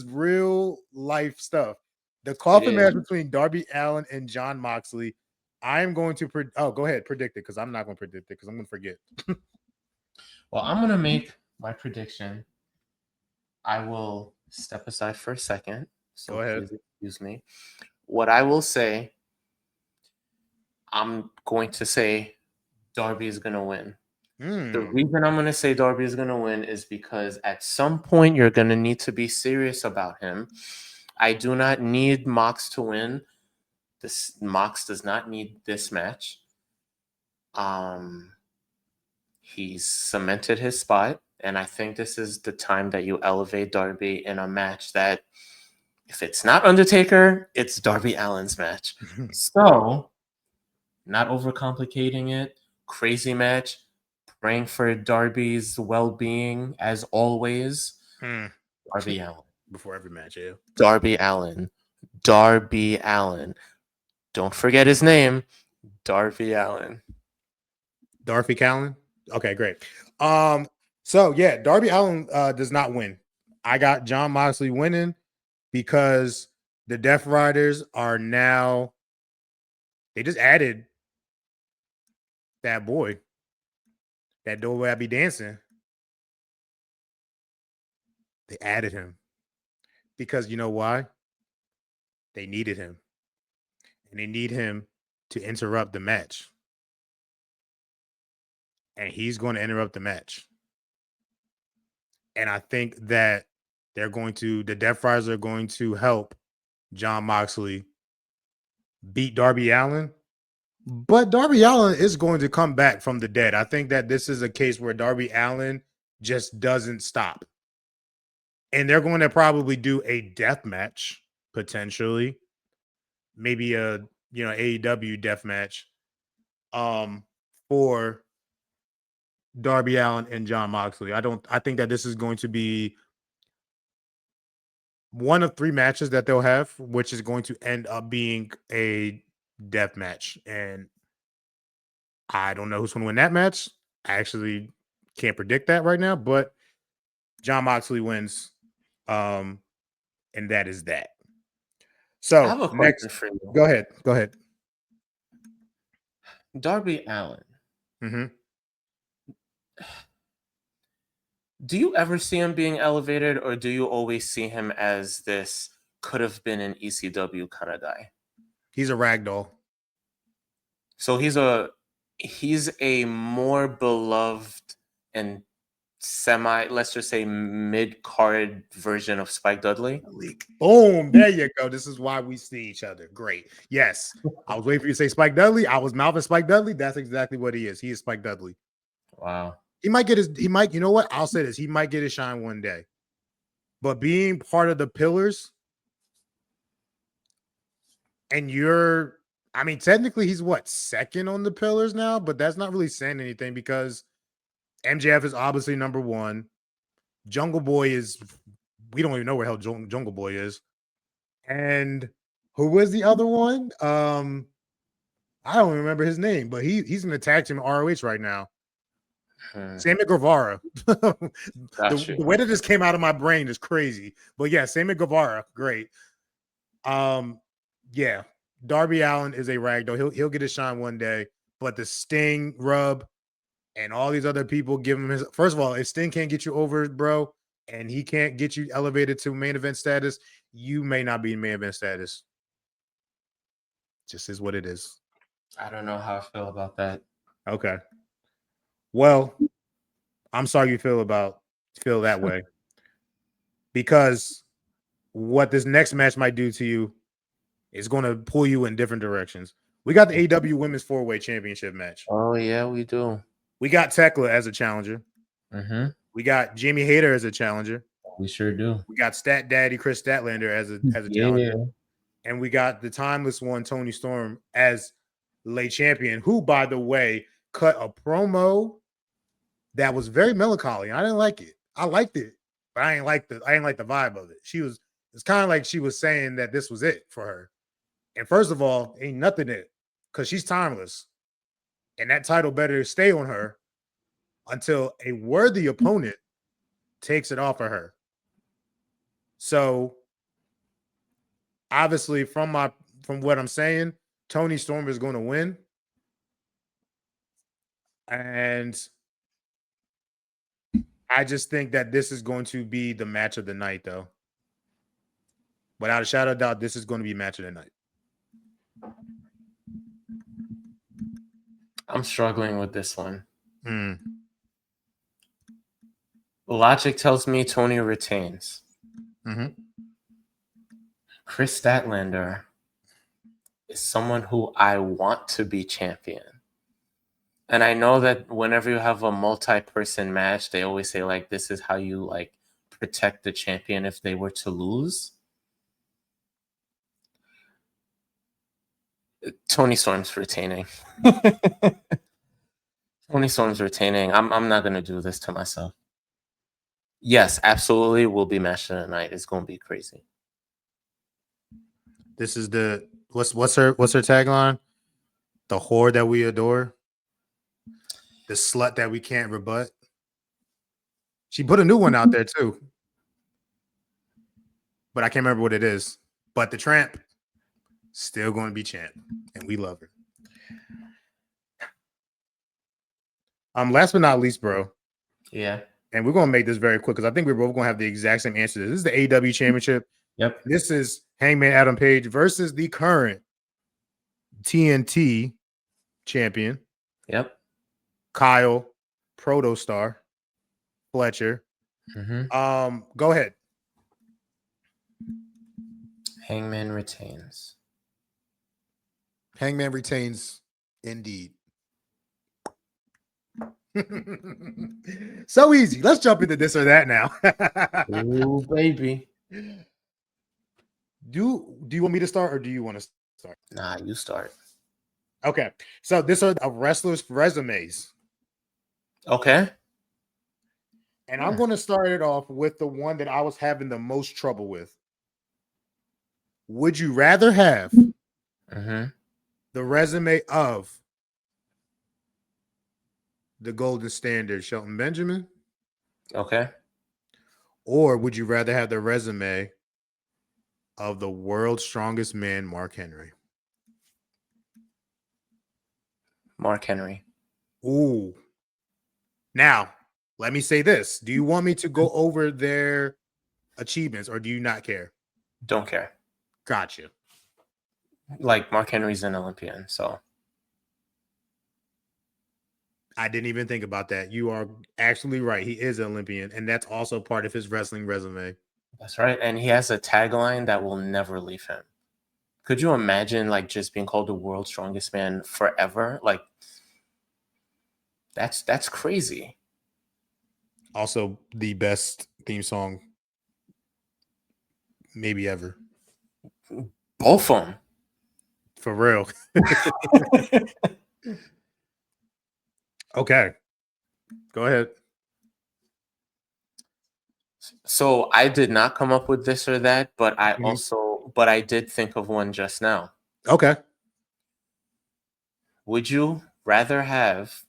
real life stuff. The coffin match between Darby Allin and Jon Moxley. I'm going to go ahead, predict it because I'm not going to predict it because I'm going to forget. Well, I'm going to make my prediction. I will step aside for a second. So go ahead. Please excuse me. What I will say, I'm going to say Darby is going to win. The reason I'm going to say Darby is going to win is because at some point you're going to need to be serious about him. I do not need Mox to win. Mox does not need this match. He's cemented his spot, and I think this is the time that you elevate Darby in a match that, if it's not Undertaker, it's Darby Allin's match. So, not overcomplicating it. Crazy match. Praying for Darby's well-being as always. Darby Allin. Before every match, yeah. Darby Allin. Darby Allin. Don't forget his name. Darby Allin. Darby Allin? Okay, great. So yeah, Darby Allin does not win. I got Jon Moxley winning because the Death Riders are now, they just added that boy. That door where I be dancing. They added him. Because you know why? They needed him. And they need him to interrupt the match. And he's going to interrupt the match. And I think that the Death Riders are going to help Jon Moxley beat Darby Allin. But Darby Allin is going to come back from the dead. I think that this is a case where Darby Allin just doesn't stop. And they're going to probably do a death match, potentially. Maybe a AEW death match for Darby Allin and Jon Moxley. I think that this is going to be one of 3 matches that they'll have, which is going to end up being a death match. And I don't know who's going to win that match. I actually can't predict that right now, but Jon Moxley wins. And that is that. So I have a question for you. Go ahead. Darby Allin. Mm-hmm. Do you ever see him being elevated, or do you always see him as this could have been an ECW kind of guy? He's a ragdoll. So he's a more beloved and let's just say mid-card version of Spike Dudley. Boom, there you go. This is why we see each other. Great. Yes. I was waiting for you to say Spike Dudley. I was mouthing Spike Dudley. That's exactly what he is. He is Spike Dudley. Wow. You know what? I'll say this. He might get his shine one day. But being part of the pillars, and technically he's second on the pillars now, but that's not really saying anything because MJF is obviously number 1. Jungle Boy we don't even know where hell Jungle Boy is. And who was the other one? I don't remember his name, but he's in the tag team ROH right now. Sammy Guevara. The way that this came out of my brain is crazy. But yeah, Sammy Guevara, great. Yeah, Darby Allin is a ragdoll. He'll get his shine one day, but the Sting rub and all these other people give him his. First of all, if Sting can't get you over, bro, and he can't get you elevated to main event status, you may not be in main event status. Just is what it is. I don't know how I feel about that. Okay. Well, I'm sorry you feel that way. Because what this next match might do to you is going to pull you in different directions. We got the AEW Women's 4-Way Championship match. Oh, yeah, we do. We got Tekla as a challenger. Mm-hmm. We got Jamie Hayter as a challenger. We sure do. We got Stat Daddy Chris Statlander as a challenger. And we got the timeless one, Tony Storm, as late champion, who, by the way, cut a promo that was very melancholy. I didn't like it. I liked it, but I ain't like the vibe of it. It's kind of like she was saying that this was it for her. And first of all, ain't nothing it, because she's timeless. And that title better stay on her until a worthy opponent takes it off of her. So obviously, from what I'm saying, Tony Storm is going to win. And I just think that this is going to be the match of the night, though. Without a shadow of doubt, this is going to be match of the night. I'm struggling with this one. Logic tells me Tony retains. Mm-hmm. Chris Statlander is someone who I want to be champion. And I know that whenever you have a multi-person match, they always say, like, this is how you, like, protect the champion if they were to lose. Tony Storm's retaining. Tony Storm's retaining. I'm not going to do this to myself. Yes, absolutely will be match of the night. It's going to be crazy. This is the what's her tagline? The whore that we adore. The slut that we can't rebut. She put a new one out there too. But I can't remember what it is. But the tramp still going to be champ. And we love her. Last but not least, bro. Yeah. And we're going to make this very quick because I think we're both going to have the exact same answer to this. This is the AEW Championship. Yep. This is Hangman Adam Page versus the current TNT champion. Yep. Kyle Protostar Fletcher. Mm-hmm. Go ahead. Hangman retains. Hangman retains, indeed. So easy. Let's jump into this or that now. Ooh, baby. Do you want me to start or do you want to start? Nah, you start. Okay. So these are the wrestlers' resumes. Okay. And I'm going to start it off with the one that I was having the most trouble with. Would you rather have the resume of the Golden Standard, Shelton Benjamin? Okay. Or would you rather have the resume of the world's strongest man, Mark Henry? Mark Henry. Ooh. Now, let me say this. Do you want me to go over their achievements or do you not care? Don't care. Gotcha. Like, Mark Henry's an Olympian, so. I didn't even think about that. You are actually right. He is an Olympian, and that's also part of his wrestling resume. That's right. And he has a tagline that will never leave him. Could you imagine, like, just being called the world's strongest man forever? Like, that's crazy. Also, the best theme song maybe ever. Both of them. For real. Okay. Go ahead. So I did not come up with this or that, but I did think of one just now. Okay. Would you rather have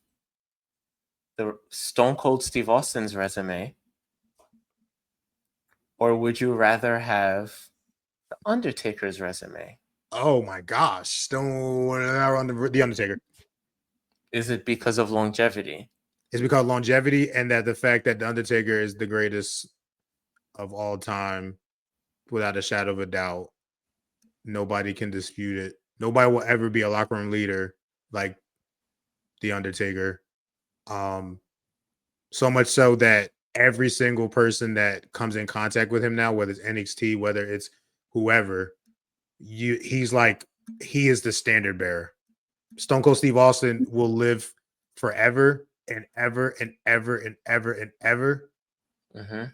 the Stone Cold Steve Austin's resume, or would you rather have the Undertaker's resume? Oh my gosh. The Undertaker. Is it because of longevity? It's because of longevity and that the fact that the Undertaker is the greatest of all time, without a shadow of a doubt. Nobody can dispute it. Nobody will ever be a locker room leader like The Undertaker. So much so that every single person that comes in contact with him now, whether it's NXT, whether it's whoever, he's like, he is the standard bearer. Stone Cold Steve Austin will live forever and ever and ever and ever and ever. Mm-hmm.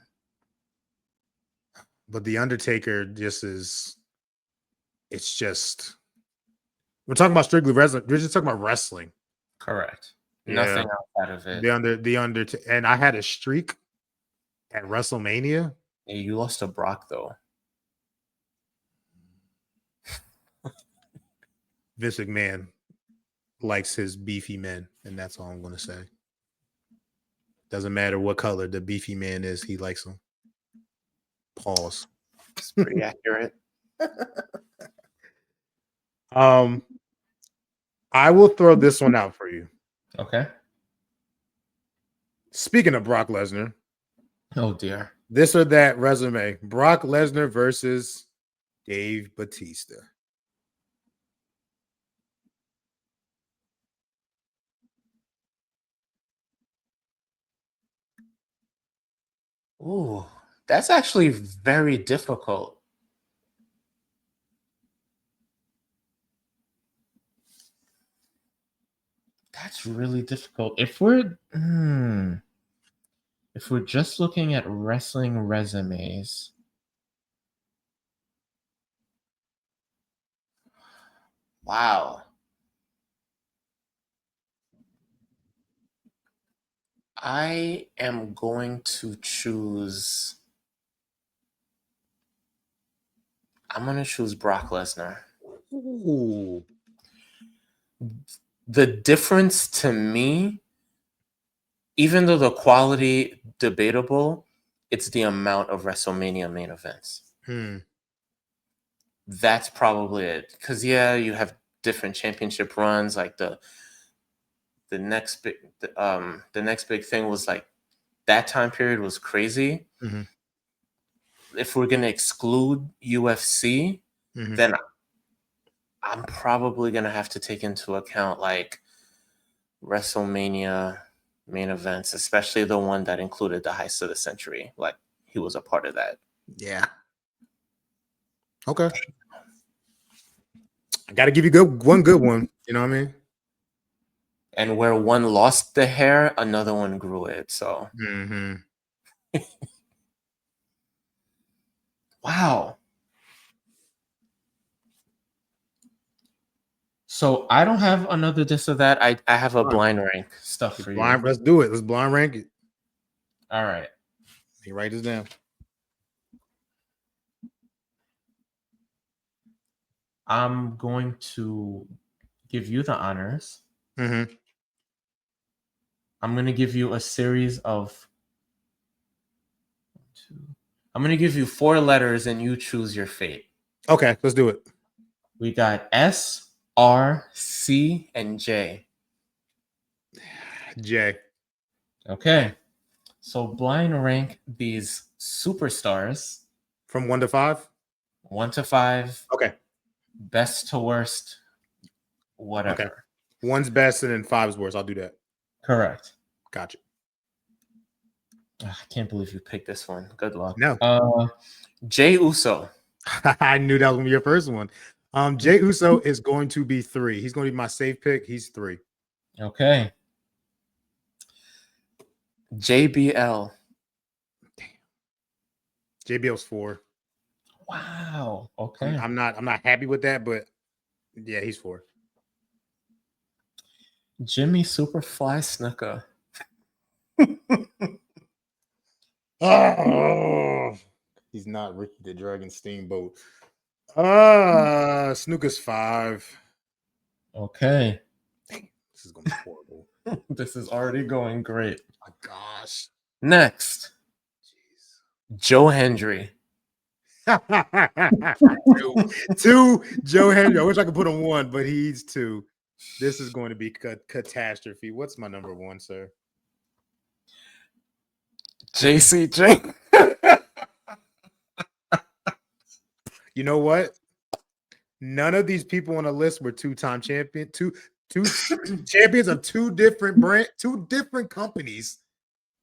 But The Undertaker just is, it's just, we're talking about strictly wrestling. We're just talking about wrestling. Correct. Yeah. Nothing outside of it. The Undertaker, and I had a streak at WrestleMania. Yeah, you lost to Brock though. Vince McMahon likes his beefy men, and that's all I'm going to say. Doesn't matter what color the beefy man is, he likes them. Pause. It's pretty accurate. I will throw this one out for you. Okay. Speaking of Brock Lesnar. Oh dear. This or that resume. Brock Lesnar versus Dave Bautista. Ooh, that's actually very difficult. That's really difficult. If we're just looking at wrestling resumes, wow. I am going to choose. I'm going to choose Brock Lesnar. Ooh. The difference to me, even though the quality debatable, it's the amount of WrestleMania main events. That's probably it. Because yeah, you have different championship runs. Like the next big thing was like that time period was crazy. Mm-hmm. If we're gonna exclude UFC, then I'm probably gonna have to take into account like WrestleMania main events, especially the one that included the Heist of the Century. Like he was a part of that. Yeah. Okay. I got to give you one good one. You know what I mean? And where one lost the hair, another one grew it. So, wow. So I don't have another this or that. I have a blind rank stuff for you. Let's do it. Let's blind rank it. All right. Let me write this down. I'm going to give you the honors. I'm going to give you a series of. I'm going to give you 4 letters and you choose your fate. Okay, let's do it. We got S, R, C, and J. J. Okay. So blind rank these superstars. From 1 to 5? 1 to 5. Okay. Best to worst, whatever. Okay. 1's best and then 5's worst. I'll do that. Correct. Gotcha. I can't believe you picked this one. Good luck. No. Jey Uso. I knew that was going to be your first one. Jey Uso is going to be 3. He's going to be my safe pick. He's 3. Okay. JBL. Damn. JBL's 4. Wow. Okay. I'm not happy with that, but yeah, he's 4. Jimmy Superfly Snuka. Oh, he's not Ricky the Dragon Steamboat. Snooker's 5. Okay. Dang, this is gonna be horrible. This is already going great. Oh my gosh. Next. Jeez. Joe Hendry. 2 Joe Hendry. I wish I could put him 1, but he's 2. This is going to be catastrophe. What's my number 1, sir? JCJ. You know what? None of these people on the list were two-time champion, two champions of two different companies.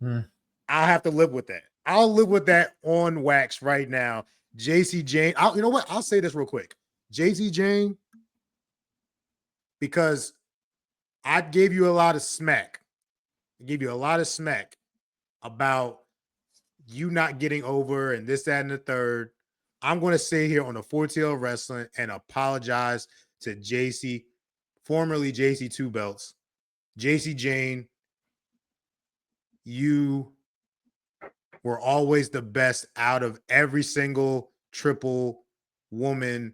I'll have to live with that. I'll live with that on wax right now. JC Jane. You know what? I'll say this real quick. JC Jane, because I gave you a lot of smack. I gave you a lot of smack about you not getting over and this, that, and the third. I'm going to sit here on the 4TL Wrestling and apologize to JC, formerly JC Two Belts. JC Jane, you were always the best out of every single triple woman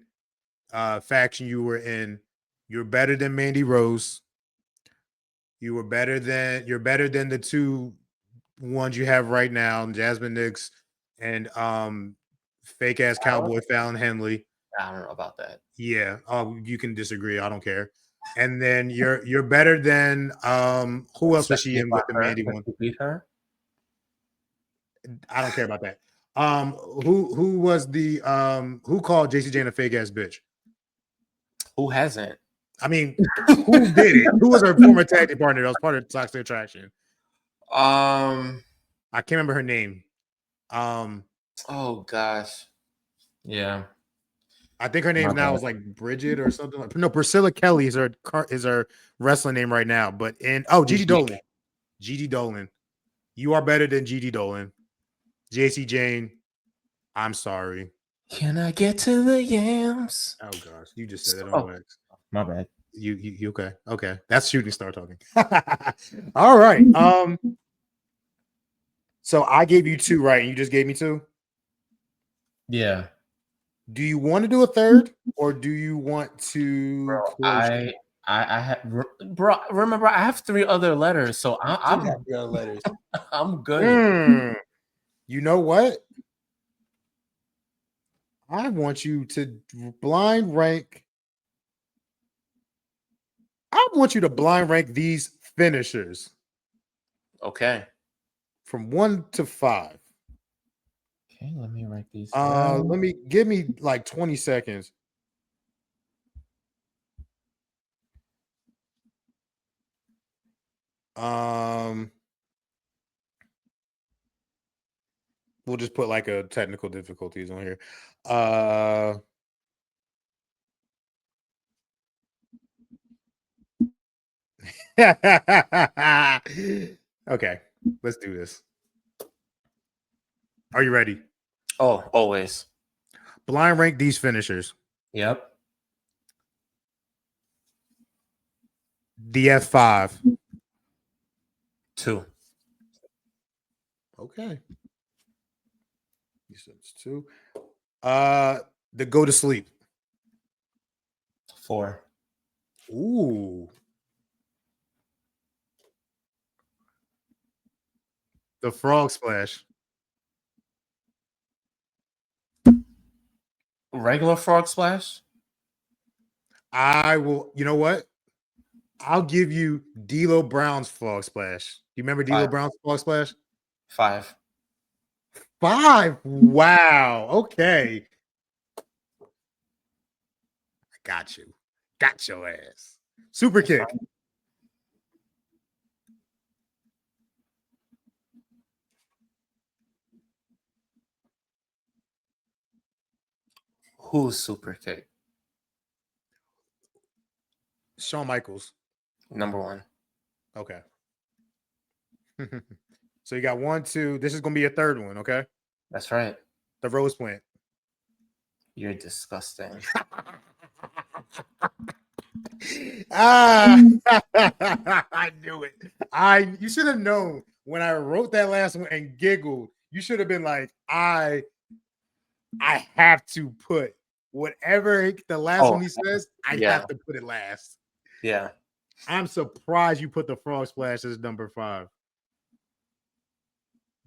faction you were in. You're better than Mandy Rose. You're better than the two ones you have right now, Jasmine Nix and fake ass cowboy Fallon Henley. I don't know about that. Yeah. Oh, you can disagree. I don't care. And then you're better than who else was she in with the Mandy one? Beat her? I don't care about that. Who was the who called JC Jane a fake ass bitch? Who hasn't? I mean, who did it? Who was her former tag team partner that was part of Toxic Attraction? I can't remember her name. Oh gosh. Yeah. I think her name now is like Bridget or something like. No, Priscilla Kelly is her wrestling name right now. But Gigi Dolan. Gigi Dolan. You are better than Gigi Dolan. JC Jane, I'm sorry. Can I get to the yams? Oh gosh, you just said it on wax. My bad. You okay? Okay, that's shooting star talking. All right. So I gave you two, right? And you just gave me two. Yeah. Do you want to do a third, or do you want to? Bro, I have, bro. Remember, I have 3 other letters, so I'm got 3 other letters. I'm good. You know what? I want you to blind rank. I want you to blind rank these finishers. Okay. From 1 to 5. Okay, let me write these. Give me like 20 seconds. We'll just put like a technical difficulties on here. Okay, let's do this. Are you ready? Oh, always. Blind rank these finishers. Yep. DF5. 2. Okay. You said it's 2. The go to sleep. 4. Ooh. The frog splash. Regular frog splash? I will. You know what? I'll give you D'Lo Brown's frog splash. You remember D'Lo Brown's frog splash? 5. 5. Wow. Okay. I got you. Got your ass. Super kick. Who's super kick? Shawn Michaels. Number 1. Okay. So you got 1, 2. This is going to be a third one, okay? That's right. The Rose Plant. You're disgusting. I knew it. You should have known when I wrote that last one and giggled. You should have been like, I have to put whatever the last one he says, I have to put it last. Yeah. I'm surprised you put the frog splash as number 5.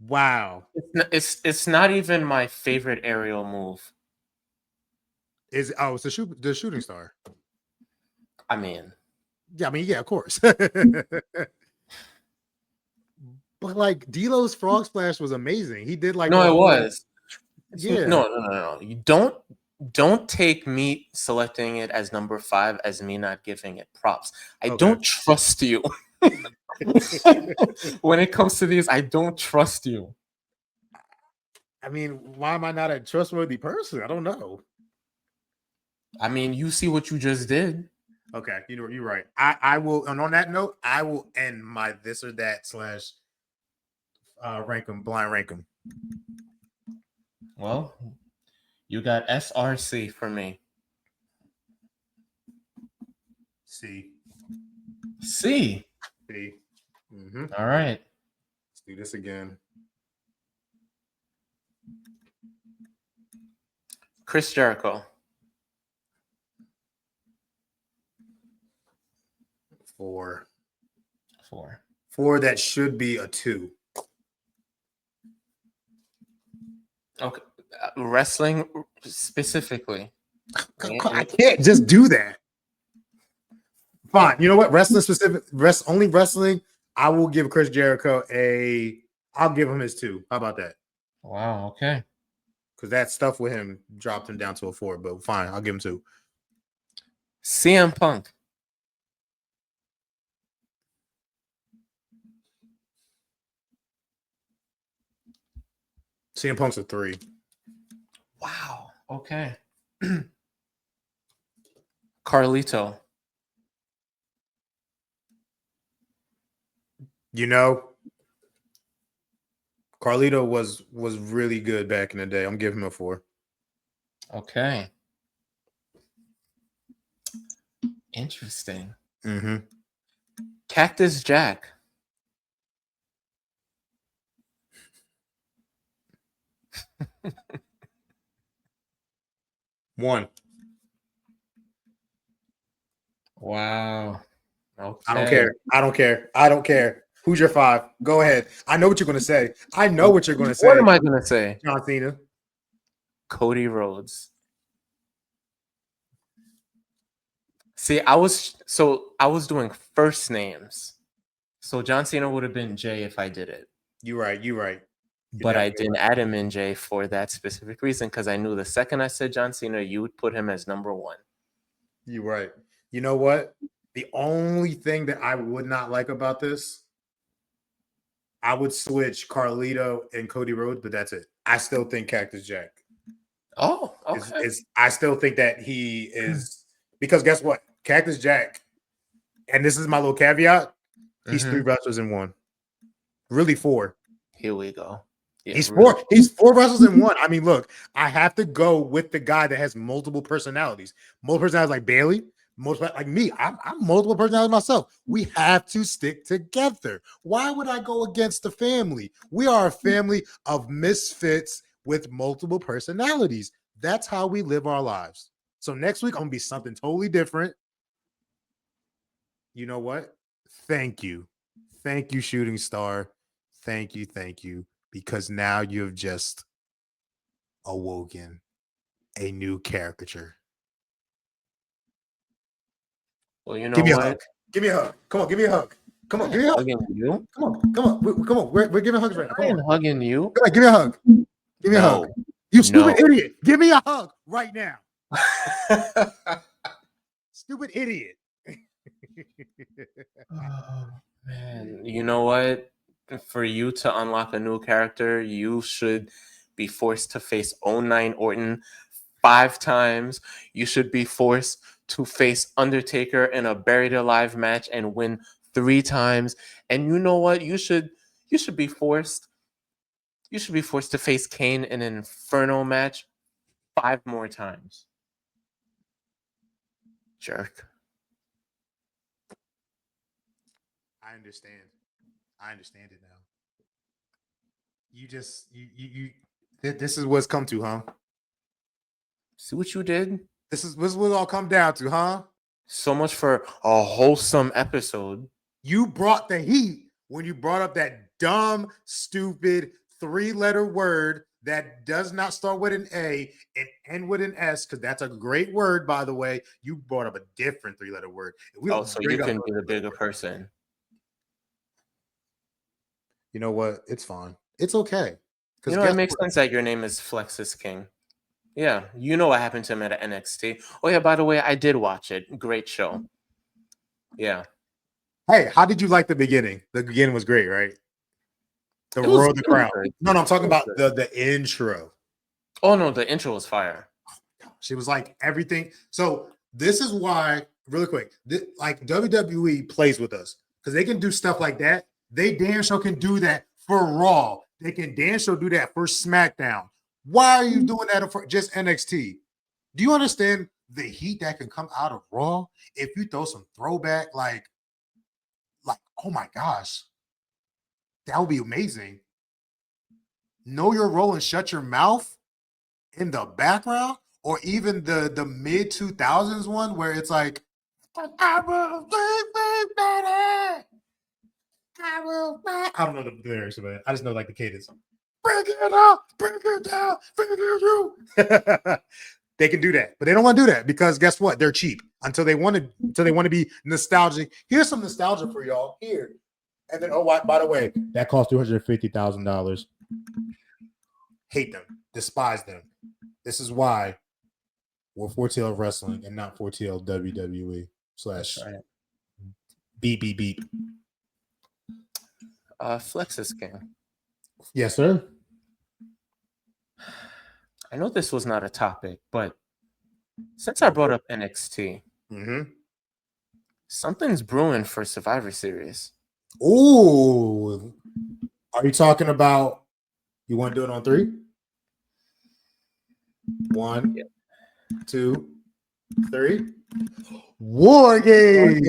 Wow. It's not even my favorite aerial move. It's the shooting star. I mean, yeah, of course. But like D'Lo's frog splash was amazing. He did like no, it was. Yeah. No. You don't don't take me selecting it as number 5 as me not giving it props. I Okay. don't trust you. When it comes to these, I don't trust you. I mean, why am I not a trustworthy person? I don't know. I mean, you see what you just did. Okay, you know, you're right. I will, and on that note, I will end my this or that / rank them, blind rank them. Well, you got SRC for me. C. C. C. Mm-hmm. All right. Let's do this again. Chris Jericho. 4. 4. 4 that should be a 2. Okay. Wrestling specifically. I can't just do that. Fine. You know what? Wrestling specific, only wrestling. I will give Chris Jericho I'll give him his 2. How about that? Wow. Okay. Because that stuff with him dropped him down to a 4. But fine, I'll give him 2. CM Punk. CM Punk's a 3. Wow. Okay. Carlito. You know, Carlito was really good back in the day. I'm giving him a 4. Okay. Interesting. Mm-hmm. Cactus Jack. One. Wow. Okay. I don't care. I don't care. I don't care. Who's your 5? Go ahead. I know what you're going to say. I know what you're going to say. What am I going to say? John Cena. Cody Rhodes. See, I was doing first names. So John Cena would have been J if I did it. You're right. But I didn't add him in J for that specific reason because I knew the second I said John Cena, you would put him as number 1. You're right. You know what? The only thing that I would not like about this, I would switch Carlito and Cody Rhodes, but that's it. I still think Cactus Jack. Oh, okay. I still think that he is, because guess what? Cactus Jack, and this is my little caveat, he's 3 wrestlers in 1. Really 4. Here we go. Yeah, he's 4. He's 4 wrestlers in 1. I mean, look, I have to go with the guy that has multiple personalities. Multiple personalities like Bailey. Most like me, I'm multiple personalities myself. We have to stick together. Why would I go against the family? We are a family of misfits with multiple personalities. That's how we live our lives. So next week, I'm gonna be something totally different. You know what? Thank you, Shooting Star. Thank you, because now you have just awoken a new caricature. Well, you know Give me what? a hug. Give me a hug. Come on, give me a hug. Come on, give me a hug. Hugging you? Come on. We're giving hugs right now. Come on. Hugging you? Come on, give me a hug. Give me a hug. You stupid idiot. Give me a hug right now. Stupid idiot. Oh, man. You know what? For you to unlock a new character, you should be forced to face 09 Orton 5 times. You should be forced to face Undertaker in a buried alive match and win 3 times. And you know what? You should be forced to face Kane in an Inferno match 5 more times. Jerk. I understand it now. This is what's come to, huh? See what you did? This is what it all come down to, huh? So much for a wholesome episode. You brought the heat when you brought up that dumb, stupid 3-letter word that does not start with an A and end with an S, because that's a great word, by the way. You brought up a different 3-letter word. So you can be the bigger person. You know what? It's fine. It's okay. You know, it makes sense that your name is Flexus King. Yeah, you know what happened to him at NXT. Oh yeah, by the way, I did watch it. Great show. Yeah. Hey, how did you like the beginning? The beginning was great, right? The It was roar of the crowd. good. No, I'm talking It was about good. the intro. Oh no, the intro was fire. She was like everything. So this is why, really quick, like WWE plays with us because they can do stuff like that. They damn sure can do that for Raw. They can damn sure do that for SmackDown. Why are you doing that for just NXT? Do you understand the heat that can come out of Raw if you throw some throwback, like, oh my gosh, that would be amazing. Know your role and shut your mouth in the background, or even the mid 2000s one where it's like, I will be better. I don't know the lyrics, man. I just know like the cadence. Bring it up, bring it down, bring it down. They can do that, but they don't want to do that because guess what? They're cheap until they want to be nostalgic. Here's some nostalgia for y'all here, and then by the way, that cost $250,000. Hate them, despise them. This is why we're 4TL Wrestling and not 4TL WWE / beep beep beep. Flexus King. Yes, sir. I know this was not a topic, but since I brought up NXT, something's brewing for Survivor Series. Ooh. Are you talking about you want to do it on 3? 1, 2, 3. War Games.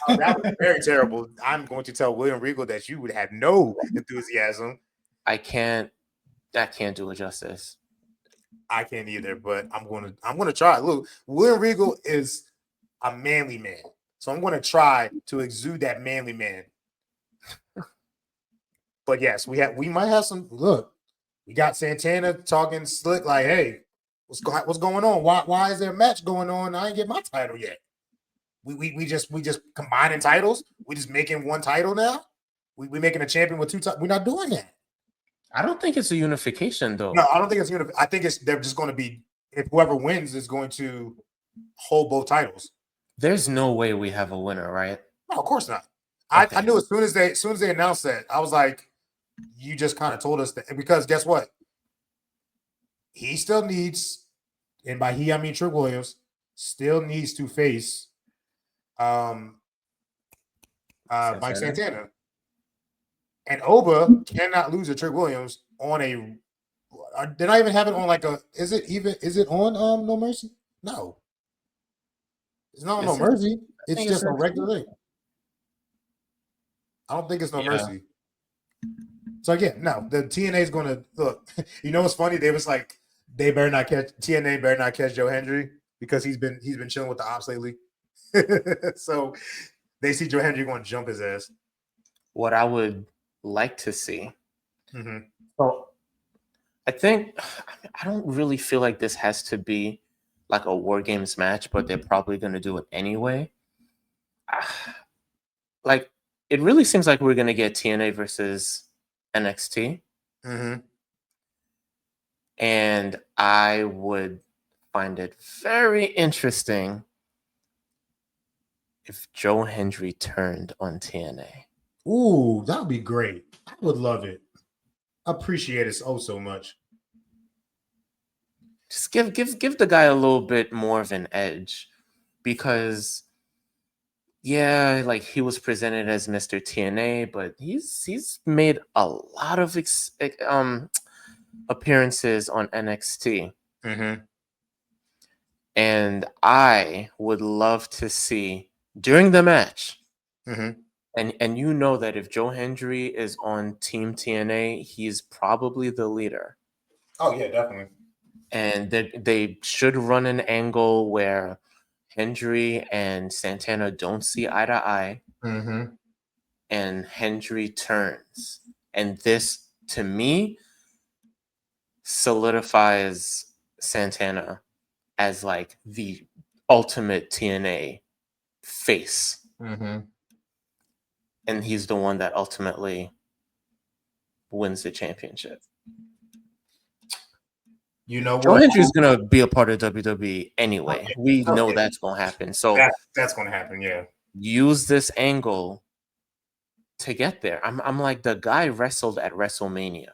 That was very terrible. I'm going to tell William Regal that you would have no enthusiasm. I can't do it justice. I can't either, but I'm gonna try. Look, William Regal is a manly man, so I'm gonna try to exude that manly man. But yes, we might have some. Look, we got Santana talking slick, like, "Hey, what's going on? Why is there a match going on? I ain't get my title yet. We just combining titles. We just making one title now. We making a champion with 2 titles. We're not doing that. I don't think it's a unification though. No, I don't think it's I think they're just going to be, if whoever wins is going to hold both titles. There's no way we have a winner, right? No, of course not. Okay. I knew as soon as they announced that, I was like, you just kind of told us that, because guess what? He still needs, and by he I mean Trick Williams, still needs to face Mike Santana. And Oba cannot lose to Trick Williams on a. Did I even have it on like a? Is it on No Mercy? No, it's not on No Mercy. It's just a regular thing. I don't think it's No Mercy. So again, no, the TNA is going to look. You know what's funny? They was like, TNA better not catch Joe Hendry because he's been chilling with the ops lately. So they see Joe Hendry going to jump his ass. What I would like to see. So I don't really feel like this has to be like a War Games match, but they're probably going to do it anyway. Like, it really seems like we're going to get TNA versus NXT. And I would find it very interesting if Joe Hendry turned on TNA. Ooh, that would be great. I would love it. I appreciate it so much. Just give the guy a little bit more of an edge, because yeah, like he was presented as Mr. TNA, but he's made a lot of appearances on NXT. And I would love to see during the match. And you know that if Joe Hendry is on Team TNA, he's probably the leader. Oh yeah, definitely. And they should run an angle where Hendry and Santana don't see eye to eye. And Hendry turns. And this, to me, solidifies Santana as like the ultimate TNA face. And he's the one that ultimately wins the championship. You know Joe what? Hendry's gonna be a part of WWE anyway. We know that's gonna happen. So that's gonna happen. Yeah. Use this angle to get there. I'm like, the guy wrestled at WrestleMania.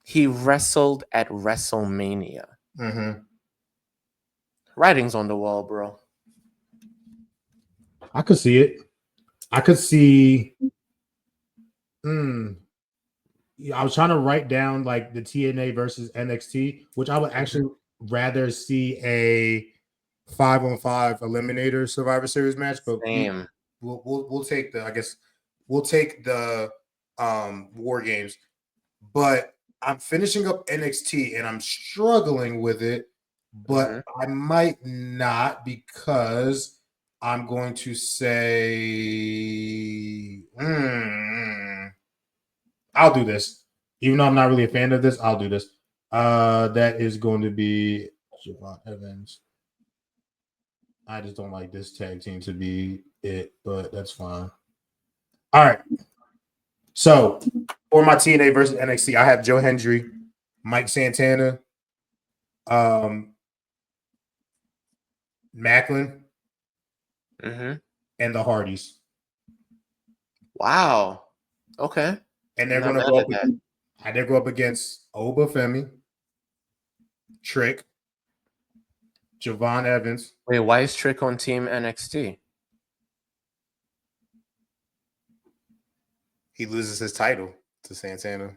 He wrestled at WrestleMania. Mm-hmm. Writing's on the wall, bro. I could see it. I could see. I was trying to write down like the TNA versus NXT, which I would actually rather see a 5-on-5 eliminator Survivor Series match. But Same. we'll take the, I guess we'll take the War Games. But I'm finishing up NXT and I'm struggling with it, but I might not, because I'm going to say I'll do this. Even though I'm not really a fan of this, I'll do this. That is going to be Javon Evans. I just don't like this tag team to be it, but that's fine. All right. So for my TNA versus NXT, I have Joe Hendry, Mike Santana, Macklin, and the Hardys. Wow. Okay. And they're going to go up. They go up against Oba Femi, Trick, Javon Evans. Wait, why is Trick on Team NXT? He loses his title to Santana.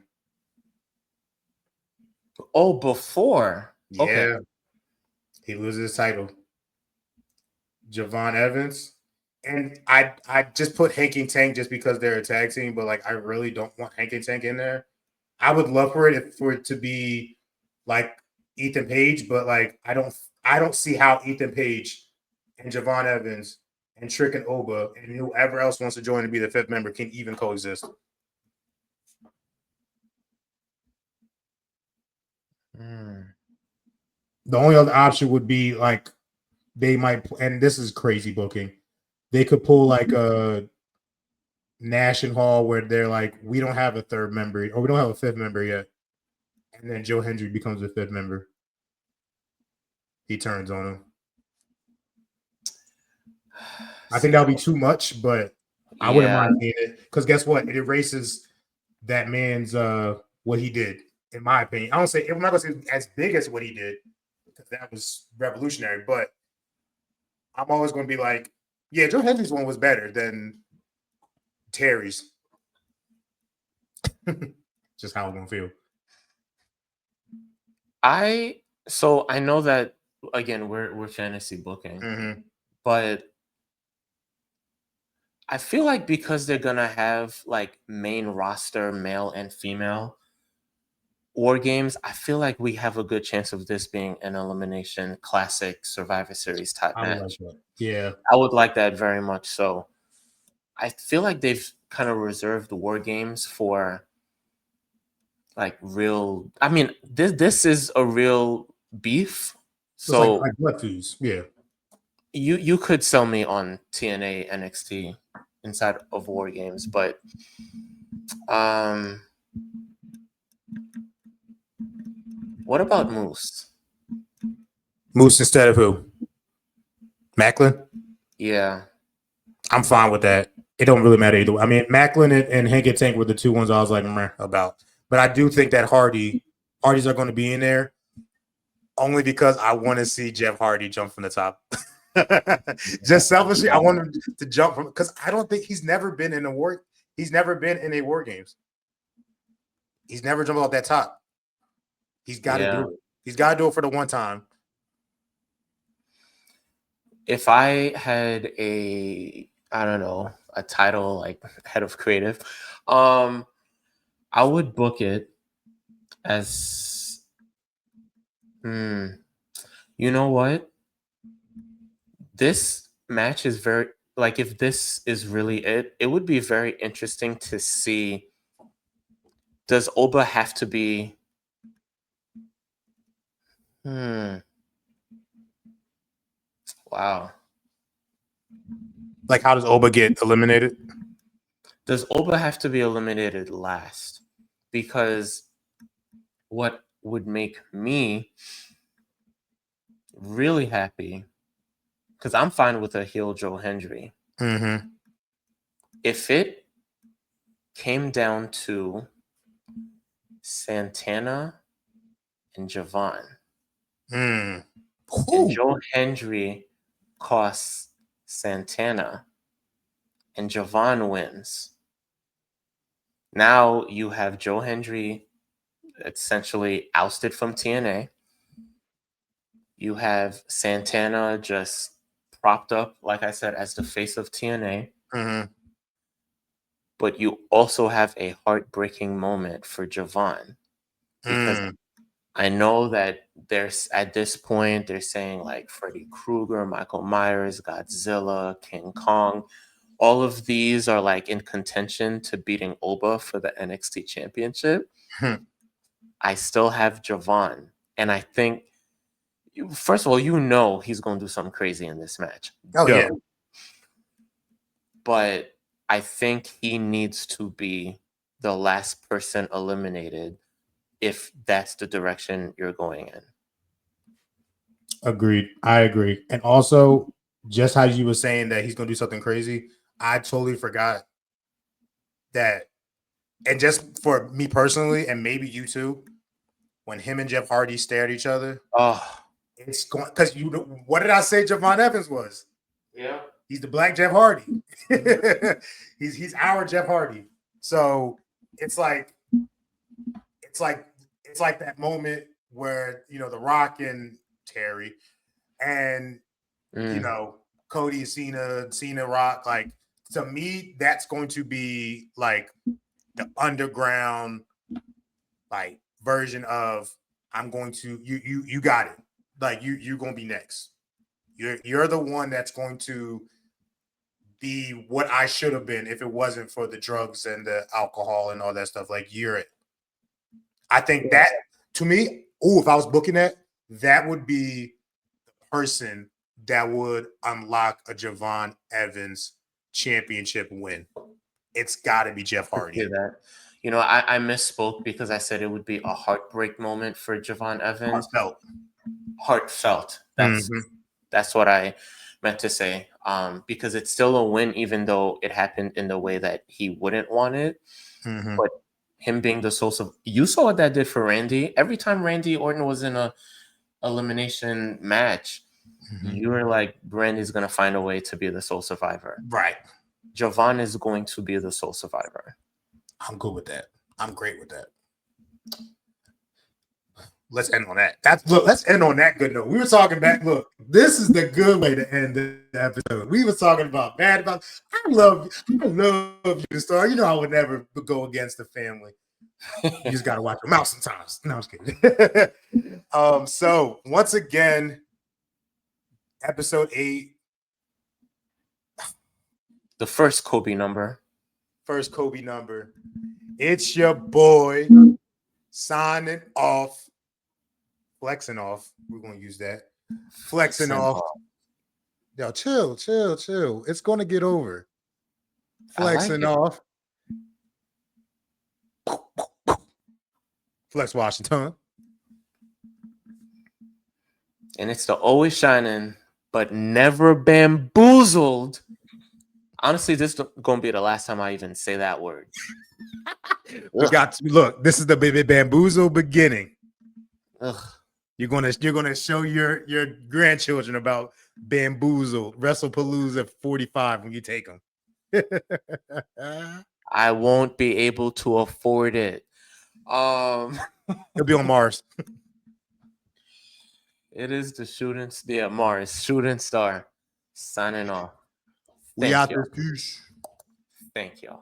Oh, before. Yeah. Okay. He loses his title. Javon Evans. And I just put Hank and Tank just because they're a tag team, but like I really don't want Hank and Tank in there. I would love for it to be like Ethan Page, but like I don't see how Ethan Page and Javon Evans and Trick and Oba and whoever else wants to join to be the fifth member can even coexist. The only other option would be like they might, and this is crazy booking, they could pull like a Nash and Hall where they're like, we don't have a third member, or we don't have a fifth member yet, and then Joe Hendry becomes the fifth member. He turns on him. I think that would be too much, but I wouldn't mind seeing it, because guess what? It erases that man's what he did, in my opinion. I'm not gonna say as big as what he did, because that was revolutionary, but I'm always gonna be like, yeah, Joe Hendry's one was better than Terry's. Just how I'm gonna feel. So I know that, again, we're fantasy booking, but I feel like because they're gonna have like main roster male and female War Games, I feel like we have a good chance of this being an elimination classic Survivor Series type match. Like, yeah, I would like that very much. So I feel like they've kind of reserved the War Games for like real. I mean, this is a real beef. So like blood feuds. Yeah, you could sell me on TNA NXT inside of War Games, but what about Moose? Moose instead of who? Macklin? Yeah. I'm fine with that. It don't really matter either way. I mean, Macklin and Hank and Tank were the two ones I was like, meh about. But I do think that Hardys are going to be in there, only because I want to see Jeff Hardy jump from the top. Just selfishly, I want him to jump from, because I don't think he's never been in a war. He's never been in a War Games. He's never jumped off that top. He's got to do it. He's got to do it for the one time. If I had a title like head of creative, I would book it as, you know what? This match is very, like, if this is really it would be very interesting to see, does Oba have to be, wow. Like, how does Oba get eliminated? Does Oba have to be eliminated last? Because what would make me really happy, because I'm fine with a heel Joe Hendry. Mm-hmm. If it came down to Santana and Javon, Mm. and Joe Hendry costs Santana, and Javon wins. Now you have Joe Hendry essentially ousted from TNA. You have Santana just propped up, like I said, as the face of TNA. Mm-hmm. But you also have a heartbreaking moment for Javon, because I know that there's, at this point, they're saying like Freddy Krueger, Michael Myers, Godzilla, King Kong. All of these are like in contention to beating Oba for the NXT Championship. I still have Javon. And I think, first of all, he's going to do something crazy in this match. Oh, yeah. But I think he needs to be the last person eliminated if that's the direction you're going in. Agreed. I agree. And also, just how you were saying that he's going to do something crazy, I totally forgot that. And just for me personally, and maybe you too, when him and Jeff Hardy stare at each other, it's going, because what did I say Javon Evans was? Yeah. He's the Black Jeff Hardy. he's our Jeff Hardy. So it's like that moment where, The Rock and Terry and Cody, Cena, Rock, like, to me, that's going to be like the underground like version of, I'm going to, you got it. Like, you're going to be next. You're the one that's going to be what I should have been if it wasn't for the drugs and the alcohol and all that stuff. Like, you're it. I think that, to me, if I was booking that would be the person that would unlock a Javon Evans championship win. It's got to be Jeff Hardy. That. I misspoke because I said it would be a heartbreak moment for Javon Evans. Heartfelt. That's what I meant to say. Because it's still a win, even though it happened in the way that he wouldn't want it. But him being the source of, you saw what that did for Randy. Every time Randy Orton was in a elimination match, you were like, Randy's gonna find a way to be the sole survivor. Right. Javon is going to be the sole survivor. I'm good with that. I'm great with that. Let's end on that. Let's end on that good note. We were talking back. Look, this is the good way to end the episode. We were talking about bad about. I love you, Star. I would never go against the family. You just gotta watch your mouth sometimes. No, I'm just kidding. So once again, episode 8. The first Kobe number. It's your boy signing off. Flexing off. We're going to use that. Flexing off. Yo, chill. It's going to get over. Flexing off. Flex Washington. And it's the always shining, but never bamboozled. Honestly, this is going to be the last time I even say that word. Look, this is the baby bamboozle beginning. Ugh. You're gonna show your grandchildren about Bamboozled, Wrestlepalooza 45 when you take them. I won't be able to afford it. He'll be on Mars. It is the Mars shooting star signing off. We out there. Peace. Thank y'all.